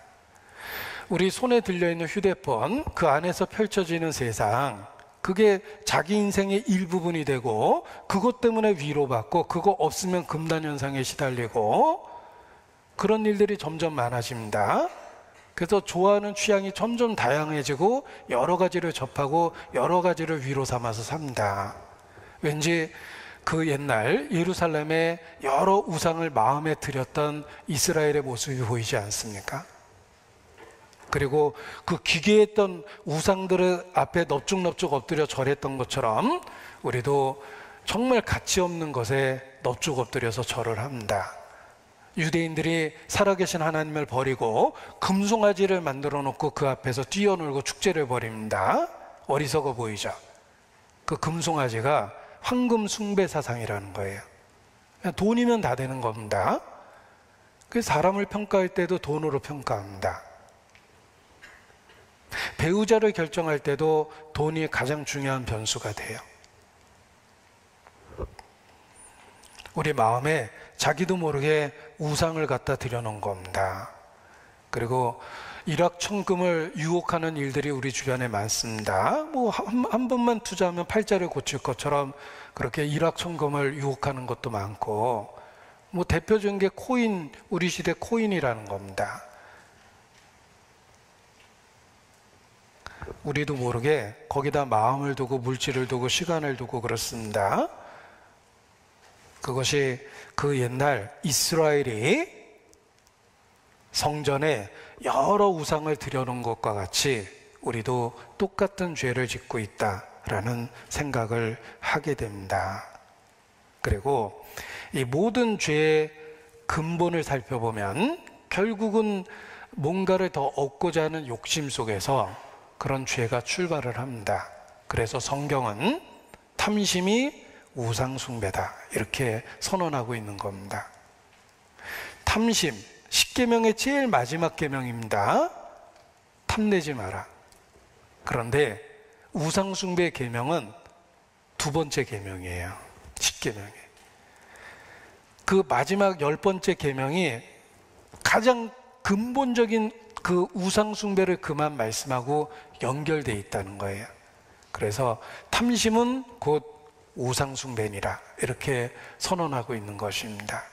우리 손에 들려있는 휴대폰, 그 안에서 펼쳐지는 세상, 그게 자기 인생의 일부분이 되고 그것 때문에 위로받고 그거 없으면 금단현상에 시달리고 그런 일들이 점점 많아집니다. 그래서 좋아하는 취향이 점점 다양해지고 여러 가지를 접하고 여러 가지를 위로 삼아서 삽니다. 왠지 그 옛날 예루살렘에 여러 우상을 마음에 들였던 이스라엘의 모습이 보이지 않습니까? 그리고 그 기괴했던 우상들의 앞에 넙죽넙죽 엎드려 절했던 것처럼 우리도 정말 가치 없는 것에 넙죽 엎드려서 절을 합니다. 유대인들이 살아계신 하나님을 버리고 금송아지를 만들어 놓고 그 앞에서 뛰어놀고 축제를 벌입니다. 어리석어 보이죠? 그 금송아지가 황금 숭배 사상이라는 거예요. 그냥 돈이면 다 되는 겁니다. 그래서 사람을 평가할 때도 돈으로 평가합니다. 배우자를 결정할 때도 돈이 가장 중요한 변수가 돼요. 우리 마음에 자기도 모르게 우상을 갖다 들여놓은 겁니다. 그리고 일확천금을 유혹하는 일들이 우리 주변에 많습니다. 뭐 한 번만 투자하면 팔자를 고칠 것처럼 그렇게 일확천금을 유혹하는 것도 많고, 뭐 대표적인 게 코인, 우리 시대 코인이라는 겁니다. 우리도 모르게 거기다 마음을 두고 물질을 두고 시간을 두고 그렇습니다. 그것이 그 옛날 이스라엘이 성전에 여러 우상을 들여놓은 것과 같이 우리도 똑같은 죄를 짓고 있다라는 생각을 하게 됩니다. 그리고 이 모든 죄의 근본을 살펴보면 결국은 뭔가를 더 얻고자 하는 욕심 속에서 그런 죄가 출발을 합니다. 그래서 성경은 탐심이 우상숭배다 이렇게 선언하고 있는 겁니다. 탐심, 10계명의 제일 마지막 계명입니다. 탐내지 마라. 그런데 우상숭배 계명은 두 번째 계명이에요. 10계명에. 그 마지막 10번째 계명이 가장 근본적인 그 우상숭배를 그만 말씀하고 연결되어 있다는 거예요. 그래서 탐심은 곧 우상숭배니라 이렇게 선언하고 있는 것입니다.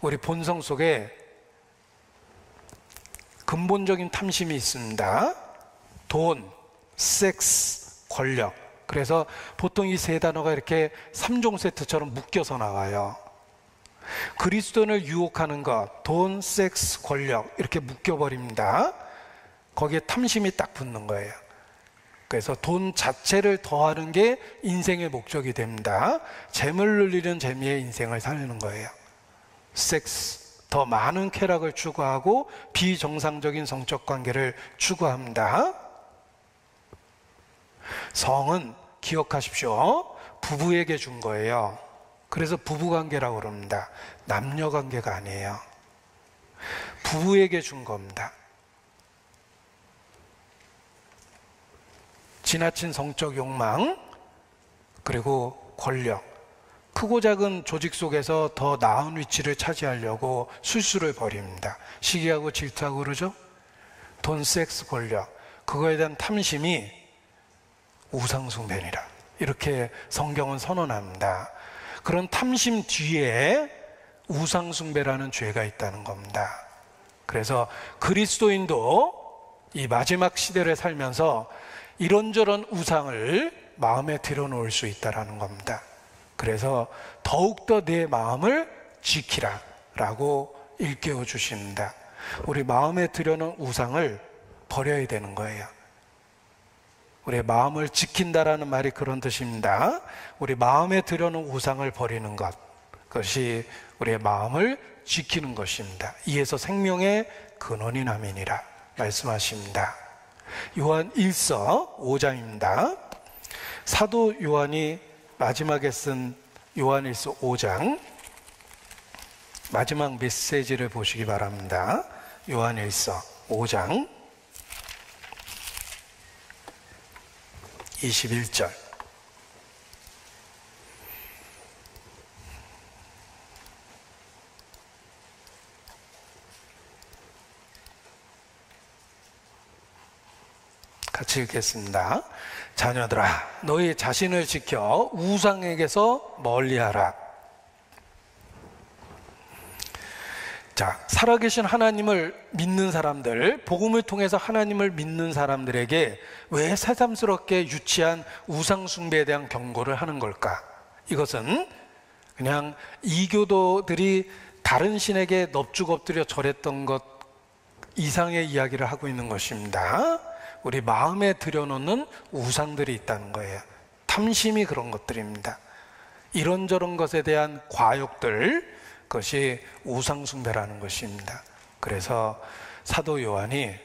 우리 본성 속에 근본적인 탐심이 있습니다. 돈, 섹스, 권력. 그래서 보통 이 세 단어가 이렇게 3종 세트처럼 묶여서 나와요. 그리스도인을 유혹하는 것, 돈, 섹스, 권력 이렇게 묶여버립니다. 거기에 탐심이 딱 붙는 거예요. 그래서 돈 자체를 더하는 게 인생의 목적이 됩니다. 재물 늘리는 재미에 인생을 살리는 거예요. 섹스, 더 많은 쾌락을 추구하고 비정상적인 성적 관계를 추구합니다. 성은 기억하십시오. 부부에게 준 거예요. 그래서 부부관계라고 그럽니다. 남녀관계가 아니에요. 부부에게 준 겁니다. 지나친 성적 욕망, 그리고 권력, 크고 작은 조직 속에서 더 나은 위치를 차지하려고 술수를 벌입니다. 시기하고 질투하고 그러죠? 돈, 섹스, 권력, 그거에 대한 탐심이 우상숭배니라 이렇게 성경은 선언합니다. 그런 탐심 뒤에 우상숭배라는 죄가 있다는 겁니다. 그래서 그리스도인도 이 마지막 시대를 살면서 이런저런 우상을 마음에 들여놓을 수 있다는 겁니다. 그래서 더욱더 내 마음을 지키라 라고 일깨워 주십니다. 우리 마음에 들여놓은 우상을 버려야 되는 거예요. 우리의 마음을 지킨다라는 말이 그런 뜻입니다. 우리 마음에 들여놓은 우상을 버리는 것, 그것이 우리의 마음을 지키는 것입니다. 이에서 생명의 근원이 남이니라 말씀하십니다. 요한 1서 5장입니다. 사도 요한이 마지막에 쓴 요한 1서 5장 마지막 메시지를 보시기 바랍니다. 요한일서 5장 21절. 같이 읽겠습니다. 자녀들아, 너희 자신을 지켜 우상에게서 멀리하라. 자, 살아계신 하나님을 믿는 사람들, 복음을 통해서 하나님을 믿는 사람들에게 왜 새삼스럽게 유치한 우상 숭배에 대한 경고를 하는 걸까? 이것은 그냥 이교도들이 다른 신에게 넙죽 엎드려 절했던 것 이상의 이야기를 하고 있는 것입니다. 우리 마음에 들여놓는 우상들이 있다는 거예요. 탐심이 그런 것들입니다. 이런저런 것에 대한 과욕들, 그것이 우상숭배라는 것입니다. 그래서 사도 요한이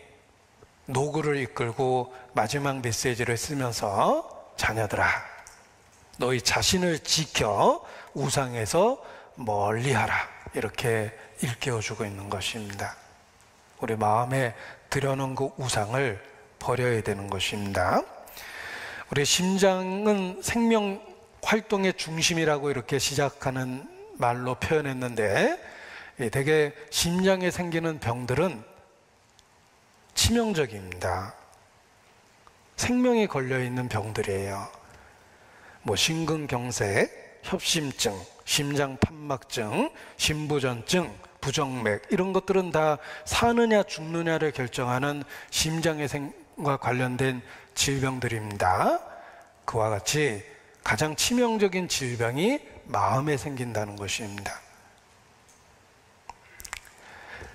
노구를 이끌고 마지막 메시지를 쓰면서 자녀들아, 너희 자신을 지켜 우상에서 멀리하라, 이렇게 일깨워주고 있는 것입니다. 우리 마음에 들여놓은 그 우상을 버려야 되는 것입니다. 우리 심장은 생명 활동의 중심이라고 이렇게 시작하는 말로 표현했는데, 되게 심장에 생기는 병들은 치명적입니다. 생명이 걸려있는 병들이에요. 뭐 심근경색, 협심증, 심장판막증, 심부전증, 부정맥, 이런 것들은 다 사느냐 죽느냐를 결정하는 심장의 과 관련된 질병들입니다. 그와 같이 가장 치명적인 질병이 마음에 생긴다는 것입니다.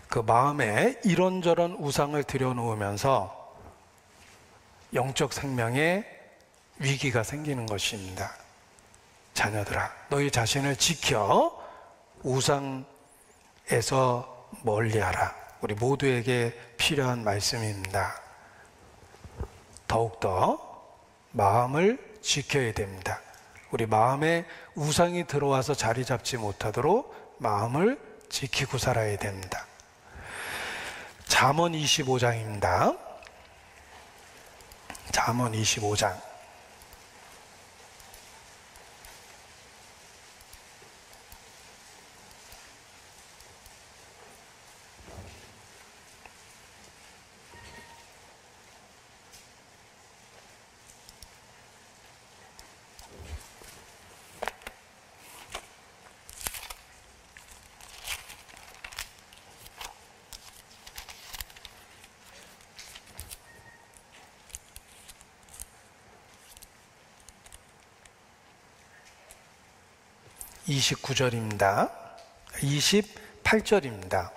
그 마음에 이런저런 우상을 들여놓으면서 영적 생명에 위기가 생기는 것입니다. 자녀들아, 너희 자신을 지켜 우상에서 멀리하라. 우리 모두에게 필요한 말씀입니다. 더욱더 마음을 지켜야 됩니다. 우리 마음에 우상이 들어와서 자리 잡지 못하도록 마음을 지키고 살아야 됩니다. 잠언 25장입니다. 잠언 25장. (29절입니다) 28절입니다.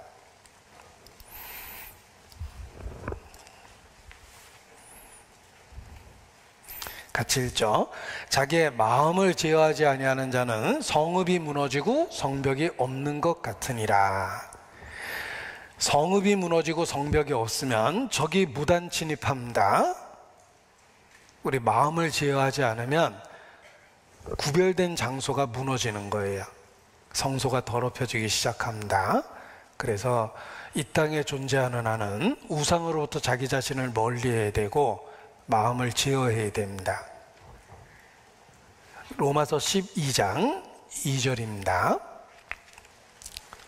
같이 읽죠. 자기의 마음을 제어하지 아니하는 자는 성읍이 무너지고 성벽이 없는 것 같으니라. 성읍이 무너지고 성벽이 없으면 적이 무단 침입합니다. 우리 마음을 제어하지 않으면 구별된 장소가 무너지는 거예요. 성소가 더럽혀지기 시작합니다. 그래서 이 땅에 존재하는 한은 우상으로부터 자기 자신을 멀리해야 되고 마음을 제어해야 됩니다. 로마서 12장 2절입니다.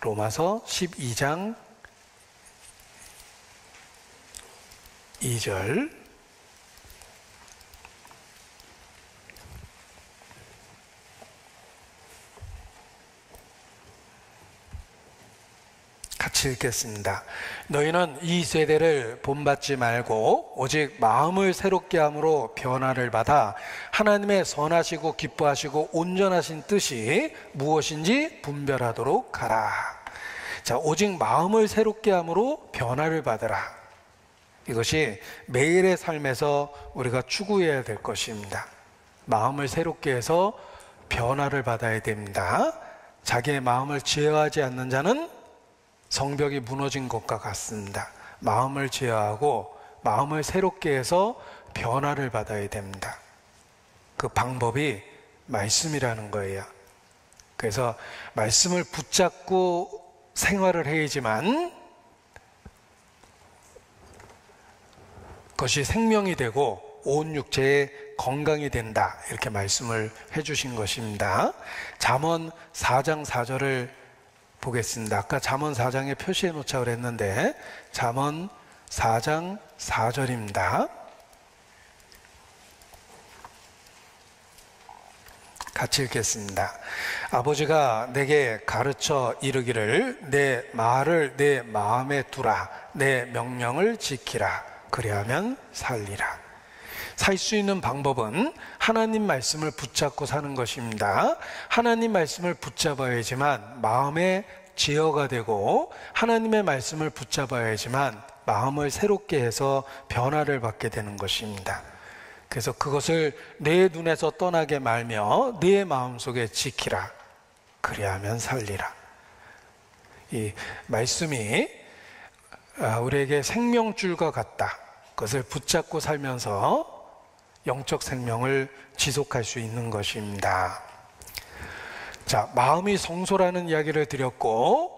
로마서 12장 2절. 같이 읽겠습니다. 너희는 이 세대를 본받지 말고 오직 마음을 새롭게 함으로 변화를 받아 하나님의 선하시고 기뻐하시고 온전하신 뜻이 무엇인지 분별하도록 하라. 자, 오직 마음을 새롭게 함으로 변화를 받으라. 이것이 매일의 삶에서 우리가 추구해야 될 것입니다. 마음을 새롭게 해서 변화를 받아야 됩니다. 자기의 마음을 제어하지 않는 자는 성벽이 무너진 것과 같습니다. 마음을 제어하고 마음을 새롭게 해서 변화를 받아야 됩니다. 그 방법이 말씀이라는 거예요. 그래서 말씀을 붙잡고 생활을 해야지만 그것이 생명이 되고 온 육체의 건강이 된다, 이렇게 말씀을 해주신 것입니다. 잠언 4장 4절을 보겠습니다. 아까 잠언 4장에 표시해 놓자고 그랬는데 잠언 4장 4절입니다. 같이 읽겠습니다. 아버지가 내게 가르쳐 이르기를 내 말을 내 마음에 두라, 내 명령을 지키라, 그리하면 살리라. 살 수 있는 방법은 하나님 말씀을 붙잡고 사는 것입니다. 하나님 말씀을 붙잡아야지만 마음의 제어가 되고, 하나님의 말씀을 붙잡아야지만 마음을 새롭게 해서 변화를 받게 되는 것입니다. 그래서 그것을 내 눈에서 떠나게 말며 내 마음속에 지키라, 그리하면 살리라. 이 말씀이 우리에게 생명줄과 같다. 그것을 붙잡고 살면서 영적 생명을 지속할 수 있는 것입니다. 자, 마음이 성소라는 이야기를 드렸고,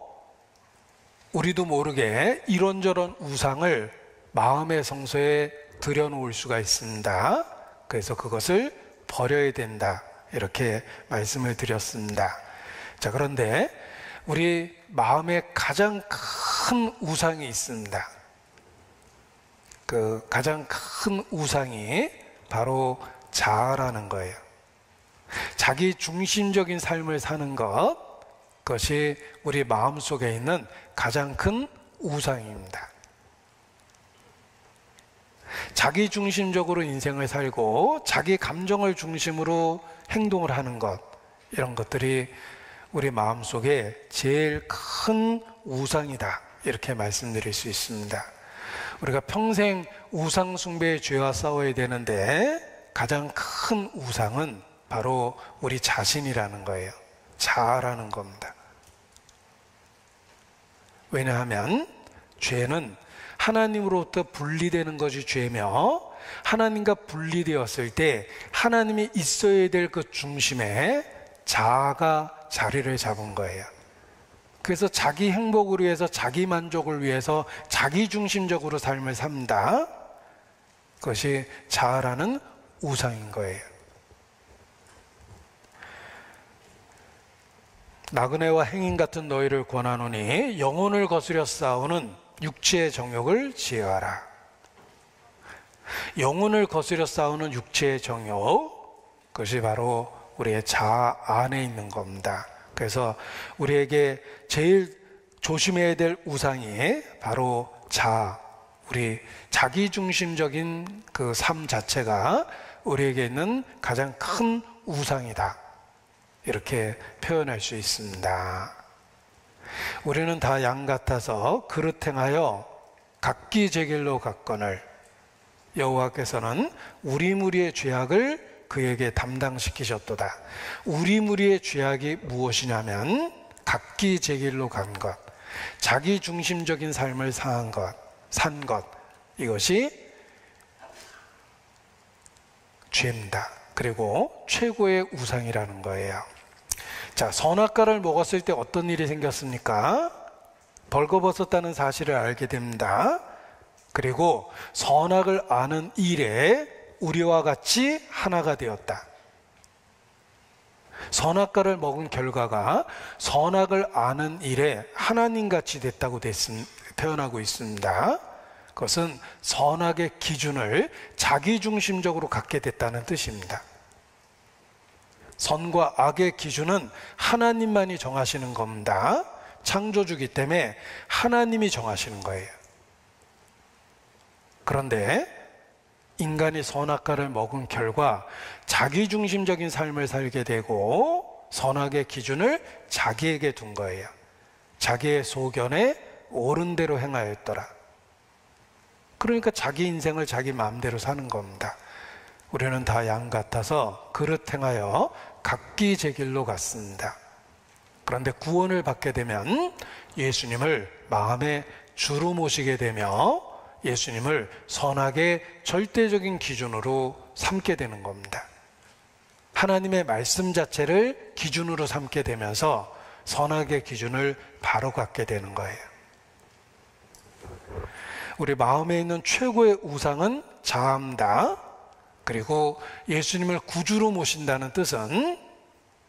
우리도 모르게 이런저런 우상을 마음의 성소에 들여놓을 수가 있습니다. 그래서 그것을 버려야 된다, 이렇게 말씀을 드렸습니다. 자, 그런데 우리 마음에 가장 큰 우상이 있습니다. 그 가장 큰 우상이 바로 자아라는 거예요. 자기 중심적인 삶을 사는 것, 그것이 우리 마음속에 있는 가장 큰 우상입니다. 자기 중심적으로 인생을 살고 자기 감정을 중심으로 행동을 하는 것, 이런 것들이 우리 마음속에 제일 큰 우상이다, 이렇게 말씀드릴 수 있습니다. 우리가 평생 우상 숭배의 죄와 싸워야 되는데 가장 큰 우상은 바로 우리 자신이라는 거예요. 자아라는 겁니다. 왜냐하면 죄는 하나님으로부터 분리되는 것이 죄며, 하나님과 분리되었을 때 하나님이 있어야 될 그 중심에 자아가 자리를 잡은 거예요. 그래서 자기 행복을 위해서, 자기 만족을 위해서 자기 중심적으로 삶을 산다. 그것이 자아라는 우상인 거예요. 나그네와 행인 같은 너희를 권하노니 영혼을 거스려 싸우는 육체의 정욕을 제어하라. 영혼을 거스려 싸우는 육체의 정욕, 그것이 바로 우리의 자아 안에 있는 겁니다. 그래서 우리에게 제일 조심해야 될 우상이 바로 자아, 우리 자기중심적인 그 삶 자체가 우리에게 있는 가장 큰 우상이다, 이렇게 표현할 수 있습니다. 우리는 다 양 같아서 그릇 행하여 각기 제 길로 갔거늘 여호와께서는 우리 무리의 죄악을 그에게 담당시키셨도다. 우리 무리의 죄악이 무엇이냐면 각기 제 길로 간 것, 자기 중심적인 삶을 산 것, 이것이 죄입니다. 그리고 최고의 우상이라는 거예요. 자, 선악과를 먹었을 때 어떤 일이 생겼습니까? 벌거벗었다는 사실을 알게 됩니다. 그리고 선악을 아는 일에 우리와 같이 하나가 되었다. 선악과를 먹은 결과가 선악을 아는 일에 하나님같이 됐다고 표현하고 있습니다. 그것은 선악의 기준을 자기중심적으로 갖게 됐다는 뜻입니다. 선과 악의 기준은 하나님만이 정하시는 겁니다. 창조주기 때문에 하나님이 정하시는 거예요. 그런데 인간이 선악과를 먹은 결과 자기중심적인 삶을 살게 되고 선악의 기준을 자기에게 둔 거예요. 자기의 소견에 옳은 대로 행하였더라. 그러니까 자기 인생을 자기 마음대로 사는 겁니다. 우리는 다 양 같아서 그릇 행하여 각기 제 길로 갔습니다. 그런데 구원을 받게 되면 예수님을 마음의 주로 모시게 되며 예수님을 선악의 절대적인 기준으로 삼게 되는 겁니다. 하나님의 말씀 자체를 기준으로 삼게 되면서 선악의 기준을 바로 갖게 되는 거예요. 우리 마음에 있는 최고의 우상은 자아입니다. 그리고 예수님을 구주로 모신다는 뜻은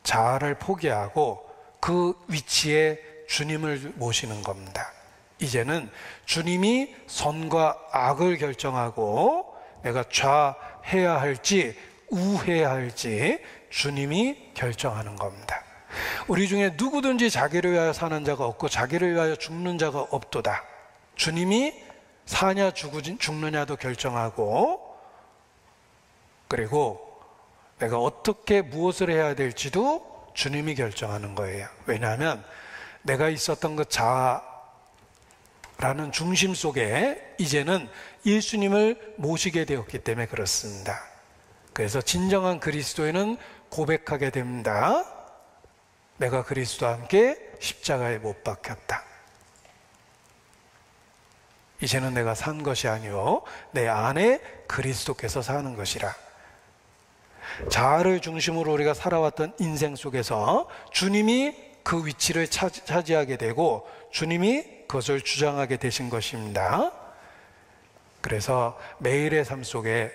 자아를 포기하고 그 위치에 주님을 모시는 겁니다. 이제는 주님이 선과 악을 결정하고 내가 좌해야 할지 우해야 할지 주님이 결정하는 겁니다. 우리 중에 누구든지 자기를 위하여 사는 자가 없고 자기를 위하여 죽는 자가 없도다. 주님이 사냐 죽느냐도 결정하고, 그리고 내가 어떻게 무엇을 해야 될지도 주님이 결정하는 거예요. 왜냐하면 내가 있었던 그 자아라는 중심 속에 이제는 예수님을 모시게 되었기 때문에 그렇습니다. 그래서 진정한 그리스도인은 고백하게 됩니다. 내가 그리스도와 함께 십자가에 못 박혔다. 이제는 내가 산 것이 아니요 내 안에 그리스도께서 사는 것이라. 자아를 중심으로 우리가 살아왔던 인생 속에서 주님이 그 위치를 차지하게 되고 주님이 그것을 주장하게 되신 것입니다. 그래서 매일의 삶 속에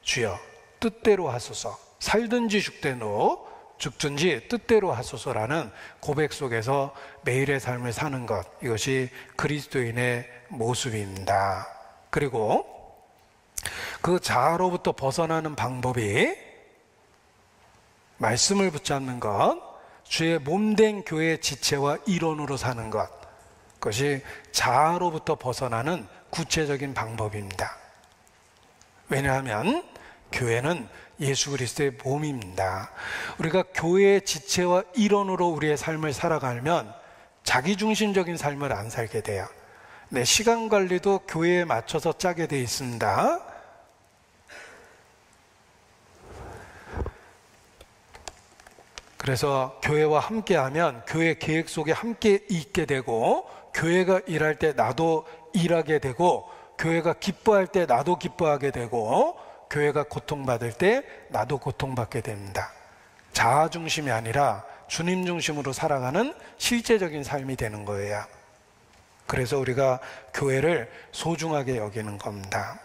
주여 뜻대로 하소서, 살든지 죽든지 뜻대로 하소서라는 고백 속에서 매일의 삶을 사는 것, 이것이 그리스도인의 모습입니다. 그리고 그 자아로부터 벗어나는 방법이 말씀을 붙잡는 것, 주의 몸된 교회의 지체와 일원으로 사는 것, 그것이 자아로부터 벗어나는 구체적인 방법입니다. 왜냐하면 교회는 예수 그리스도의 몸입니다. 우리가 교회의 지체와 일원으로 우리의 삶을 살아가면 자기중심적인 삶을 안 살게 돼요. 내 시간 관리도 교회에 맞춰서 짜게 돼 있습니다. 그래서 교회와 함께하면 교회 계획 속에 함께 있게 되고, 교회가 일할 때 나도 일하게 되고, 교회가 기뻐할 때 나도 기뻐하게 되고, 교회가 고통받을 때 나도 고통받게 됩니다. 자아 중심이 아니라 주님 중심으로 살아가는 실제적인 삶이 되는 거예요. 그래서 우리가 교회를 소중하게 여기는 겁니다.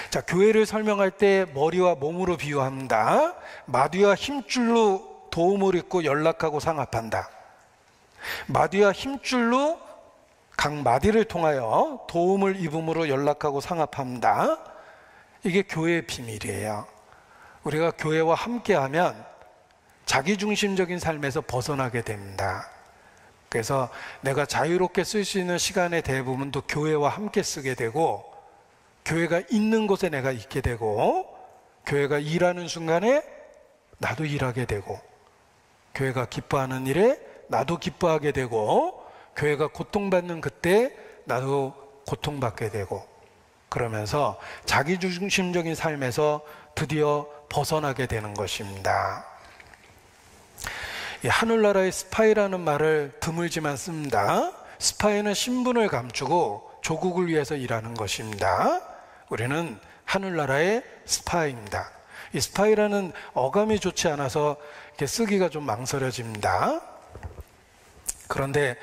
자, 교회를 설명할 때 머리와 몸으로 비유합니다. 마디와 힘줄로 도움을 입고 연락하고 상합한다. 마디와 힘줄로 각 마디를 통하여 도움을 입음으로 연락하고 상합합니다. 이게 교회의 비밀이에요. 우리가 교회와 함께하면 자기중심적인 삶에서 벗어나게 됩니다. 그래서 내가 자유롭게 쓸 수 있는 시간의 대부분도 교회와 함께 쓰게 되고, 교회가 있는 곳에 내가 있게 되고, 교회가 일하는 순간에 나도 일하게 되고, 교회가 기뻐하는 일에 나도 기뻐하게 되고, 교회가 고통받는 그때 나도 고통받게 되고, 그러면서 자기중심적인 삶에서 드디어 벗어나게 되는 것입니다. 이 하늘나라의 스파이라는 말을 드물지만 씁니다. 스파이는 신분을 감추고 조국을 위해서 일하는 것입니다. 우리는 하늘나라의 스파이입니다. 이 스파이라는 어감이 좋지 않아서 이렇게 쓰기가 좀 망설여집니다. 그런데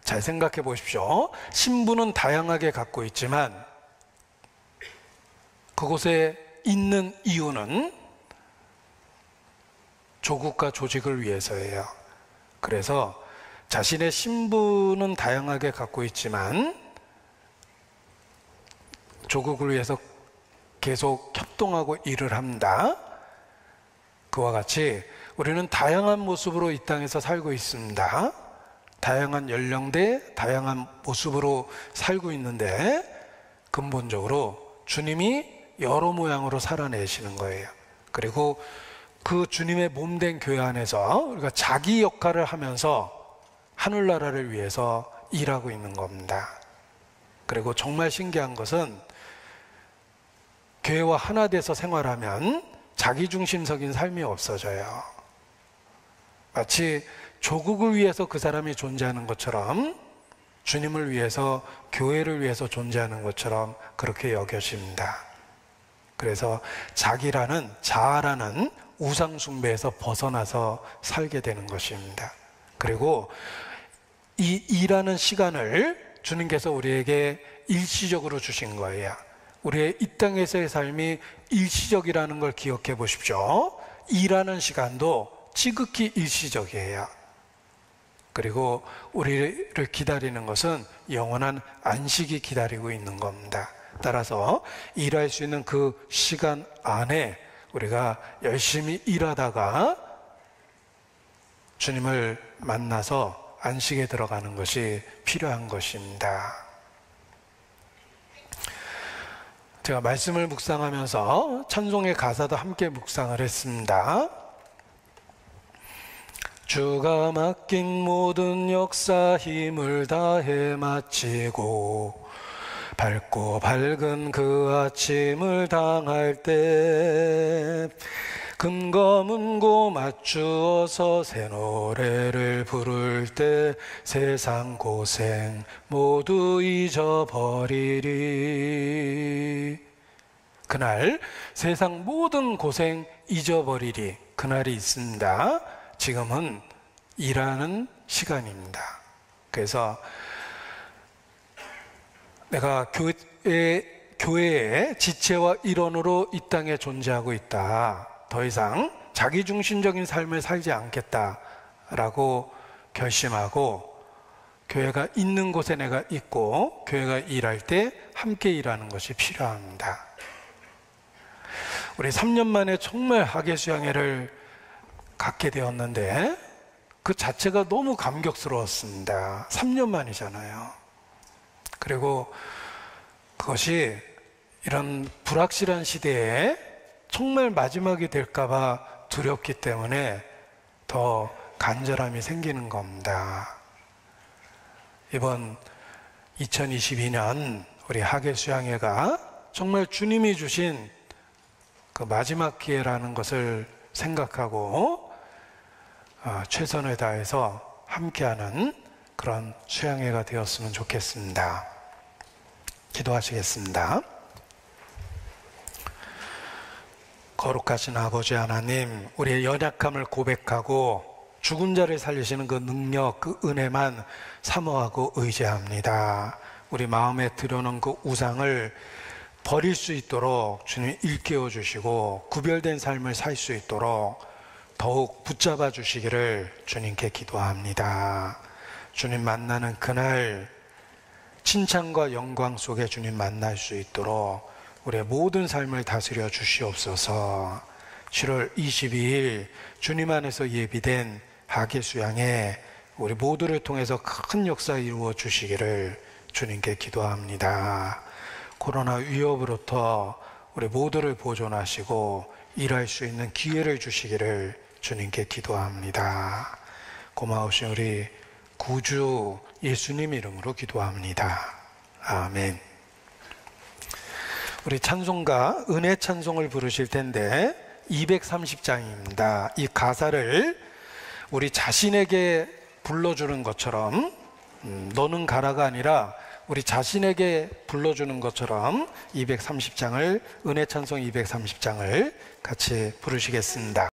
잘 생각해 보십시오. 신분은 다양하게 갖고 있지만 그곳에 있는 이유는 조국과 조직을 위해서예요. 그래서 자신의 신분은 다양하게 갖고 있지만 조국을 위해서 계속 협동하고 일을 합니다. 그와 같이 우리는 다양한 모습으로 이 땅에서 살고 있습니다. 다양한 연령대, 다양한 모습으로 살고 있는데 근본적으로 주님이 여러 모양으로 살아내시는 거예요. 그리고 그 주님의 몸된 교회 안에서 우리가 자기 역할을 하면서 하늘나라를 위해서 일하고 있는 겁니다. 그리고 정말 신기한 것은 교회와 하나 돼서 생활하면 자기중심적인 삶이 없어져요. 마치 조국을 위해서 그 사람이 존재하는 것처럼, 주님을 위해서, 교회를 위해서 존재하는 것처럼 그렇게 여겨집니다. 그래서 자기라는, 자아라는 우상 숭배에서 벗어나서 살게 되는 것입니다. 그리고 이 일하는 시간을 주님께서 우리에게 일시적으로 주신 거예요. 우리의 이 땅에서의 삶이 일시적이라는 걸 기억해 보십시오. 일하는 시간도 지극히 일시적이에요. 그리고 우리를 기다리는 것은 영원한 안식이 기다리고 있는 겁니다. 따라서 일할 수 있는 그 시간 안에 우리가 열심히 일하다가 주님을 만나서 안식에 들어가는 것이 필요한 것입니다. 제가 말씀을 묵상하면서 찬송의 가사도 함께 묵상을 했습니다. 주가 맡긴 모든 역사 힘을 다해 마치고 밝고 밝은 그 아침을 당할 때 금검은고 맞추어서 새 노래를 부를 때 세상 고생 모두 잊어버리리. 그날 세상 모든 고생 잊어버리리. 그날이 있습니다. 지금은 일하는 시간입니다. 그래서 내가 교회의 지체와 일원으로 이 땅에 존재하고 있다. 더 이상 자기중심적인 삶을 살지 않겠다라고 결심하고 교회가 있는 곳에 내가 있고 교회가 일할 때 함께 일하는 것이 필요합니다. 우리 3년 만에 정말 학예수양회를 갖게 되었는데 그 자체가 너무 감격스러웠습니다. 3년 만이잖아요. 그리고 그것이 이런 불확실한 시대에 정말 마지막이 될까봐 두렵기 때문에 더 간절함이 생기는 겁니다. 이번 2022년 우리 학예수양회가 정말 주님이 주신 그 마지막 기회라는 것을 생각하고 최선을 다해서 함께하는 그런 수양회가 되었으면 좋겠습니다. 기도하시겠습니다. 거룩하신 아버지 하나님, 우리의 연약함을 고백하고 죽은 자를 살리시는 그 능력, 그 은혜만 사모하고 의지합니다. 우리 마음에 들여놓은 그 우상을 버릴 수 있도록 주님 일깨워 주시고 구별된 삶을 살 수 있도록 더욱 붙잡아 주시기를 주님께 기도합니다. 주님 만나는 그날 칭찬과 영광 속에 주님 만날 수 있도록 우리의 모든 삶을 다스려 주시옵소서. 7월 22일 주님 안에서 예비된 학예수양회 우리 모두를 통해서 큰 역사 이루어 주시기를 주님께 기도합니다. 코로나 위협으로부터 우리 모두를 보존하시고 일할 수 있는 기회를 주시기를 주님께 기도합니다. 고마우신 우리 구주 예수님 이름으로 기도합니다. 아멘. 우리 찬송가 은혜 찬송을 부르실 텐데 230장입니다. 이 가사를 우리 자신에게 불러주는 것처럼 너는 가라가 아니라 우리 자신에게 불러주는 것처럼 230장을 은혜 찬송 230장을 같이 부르시겠습니다.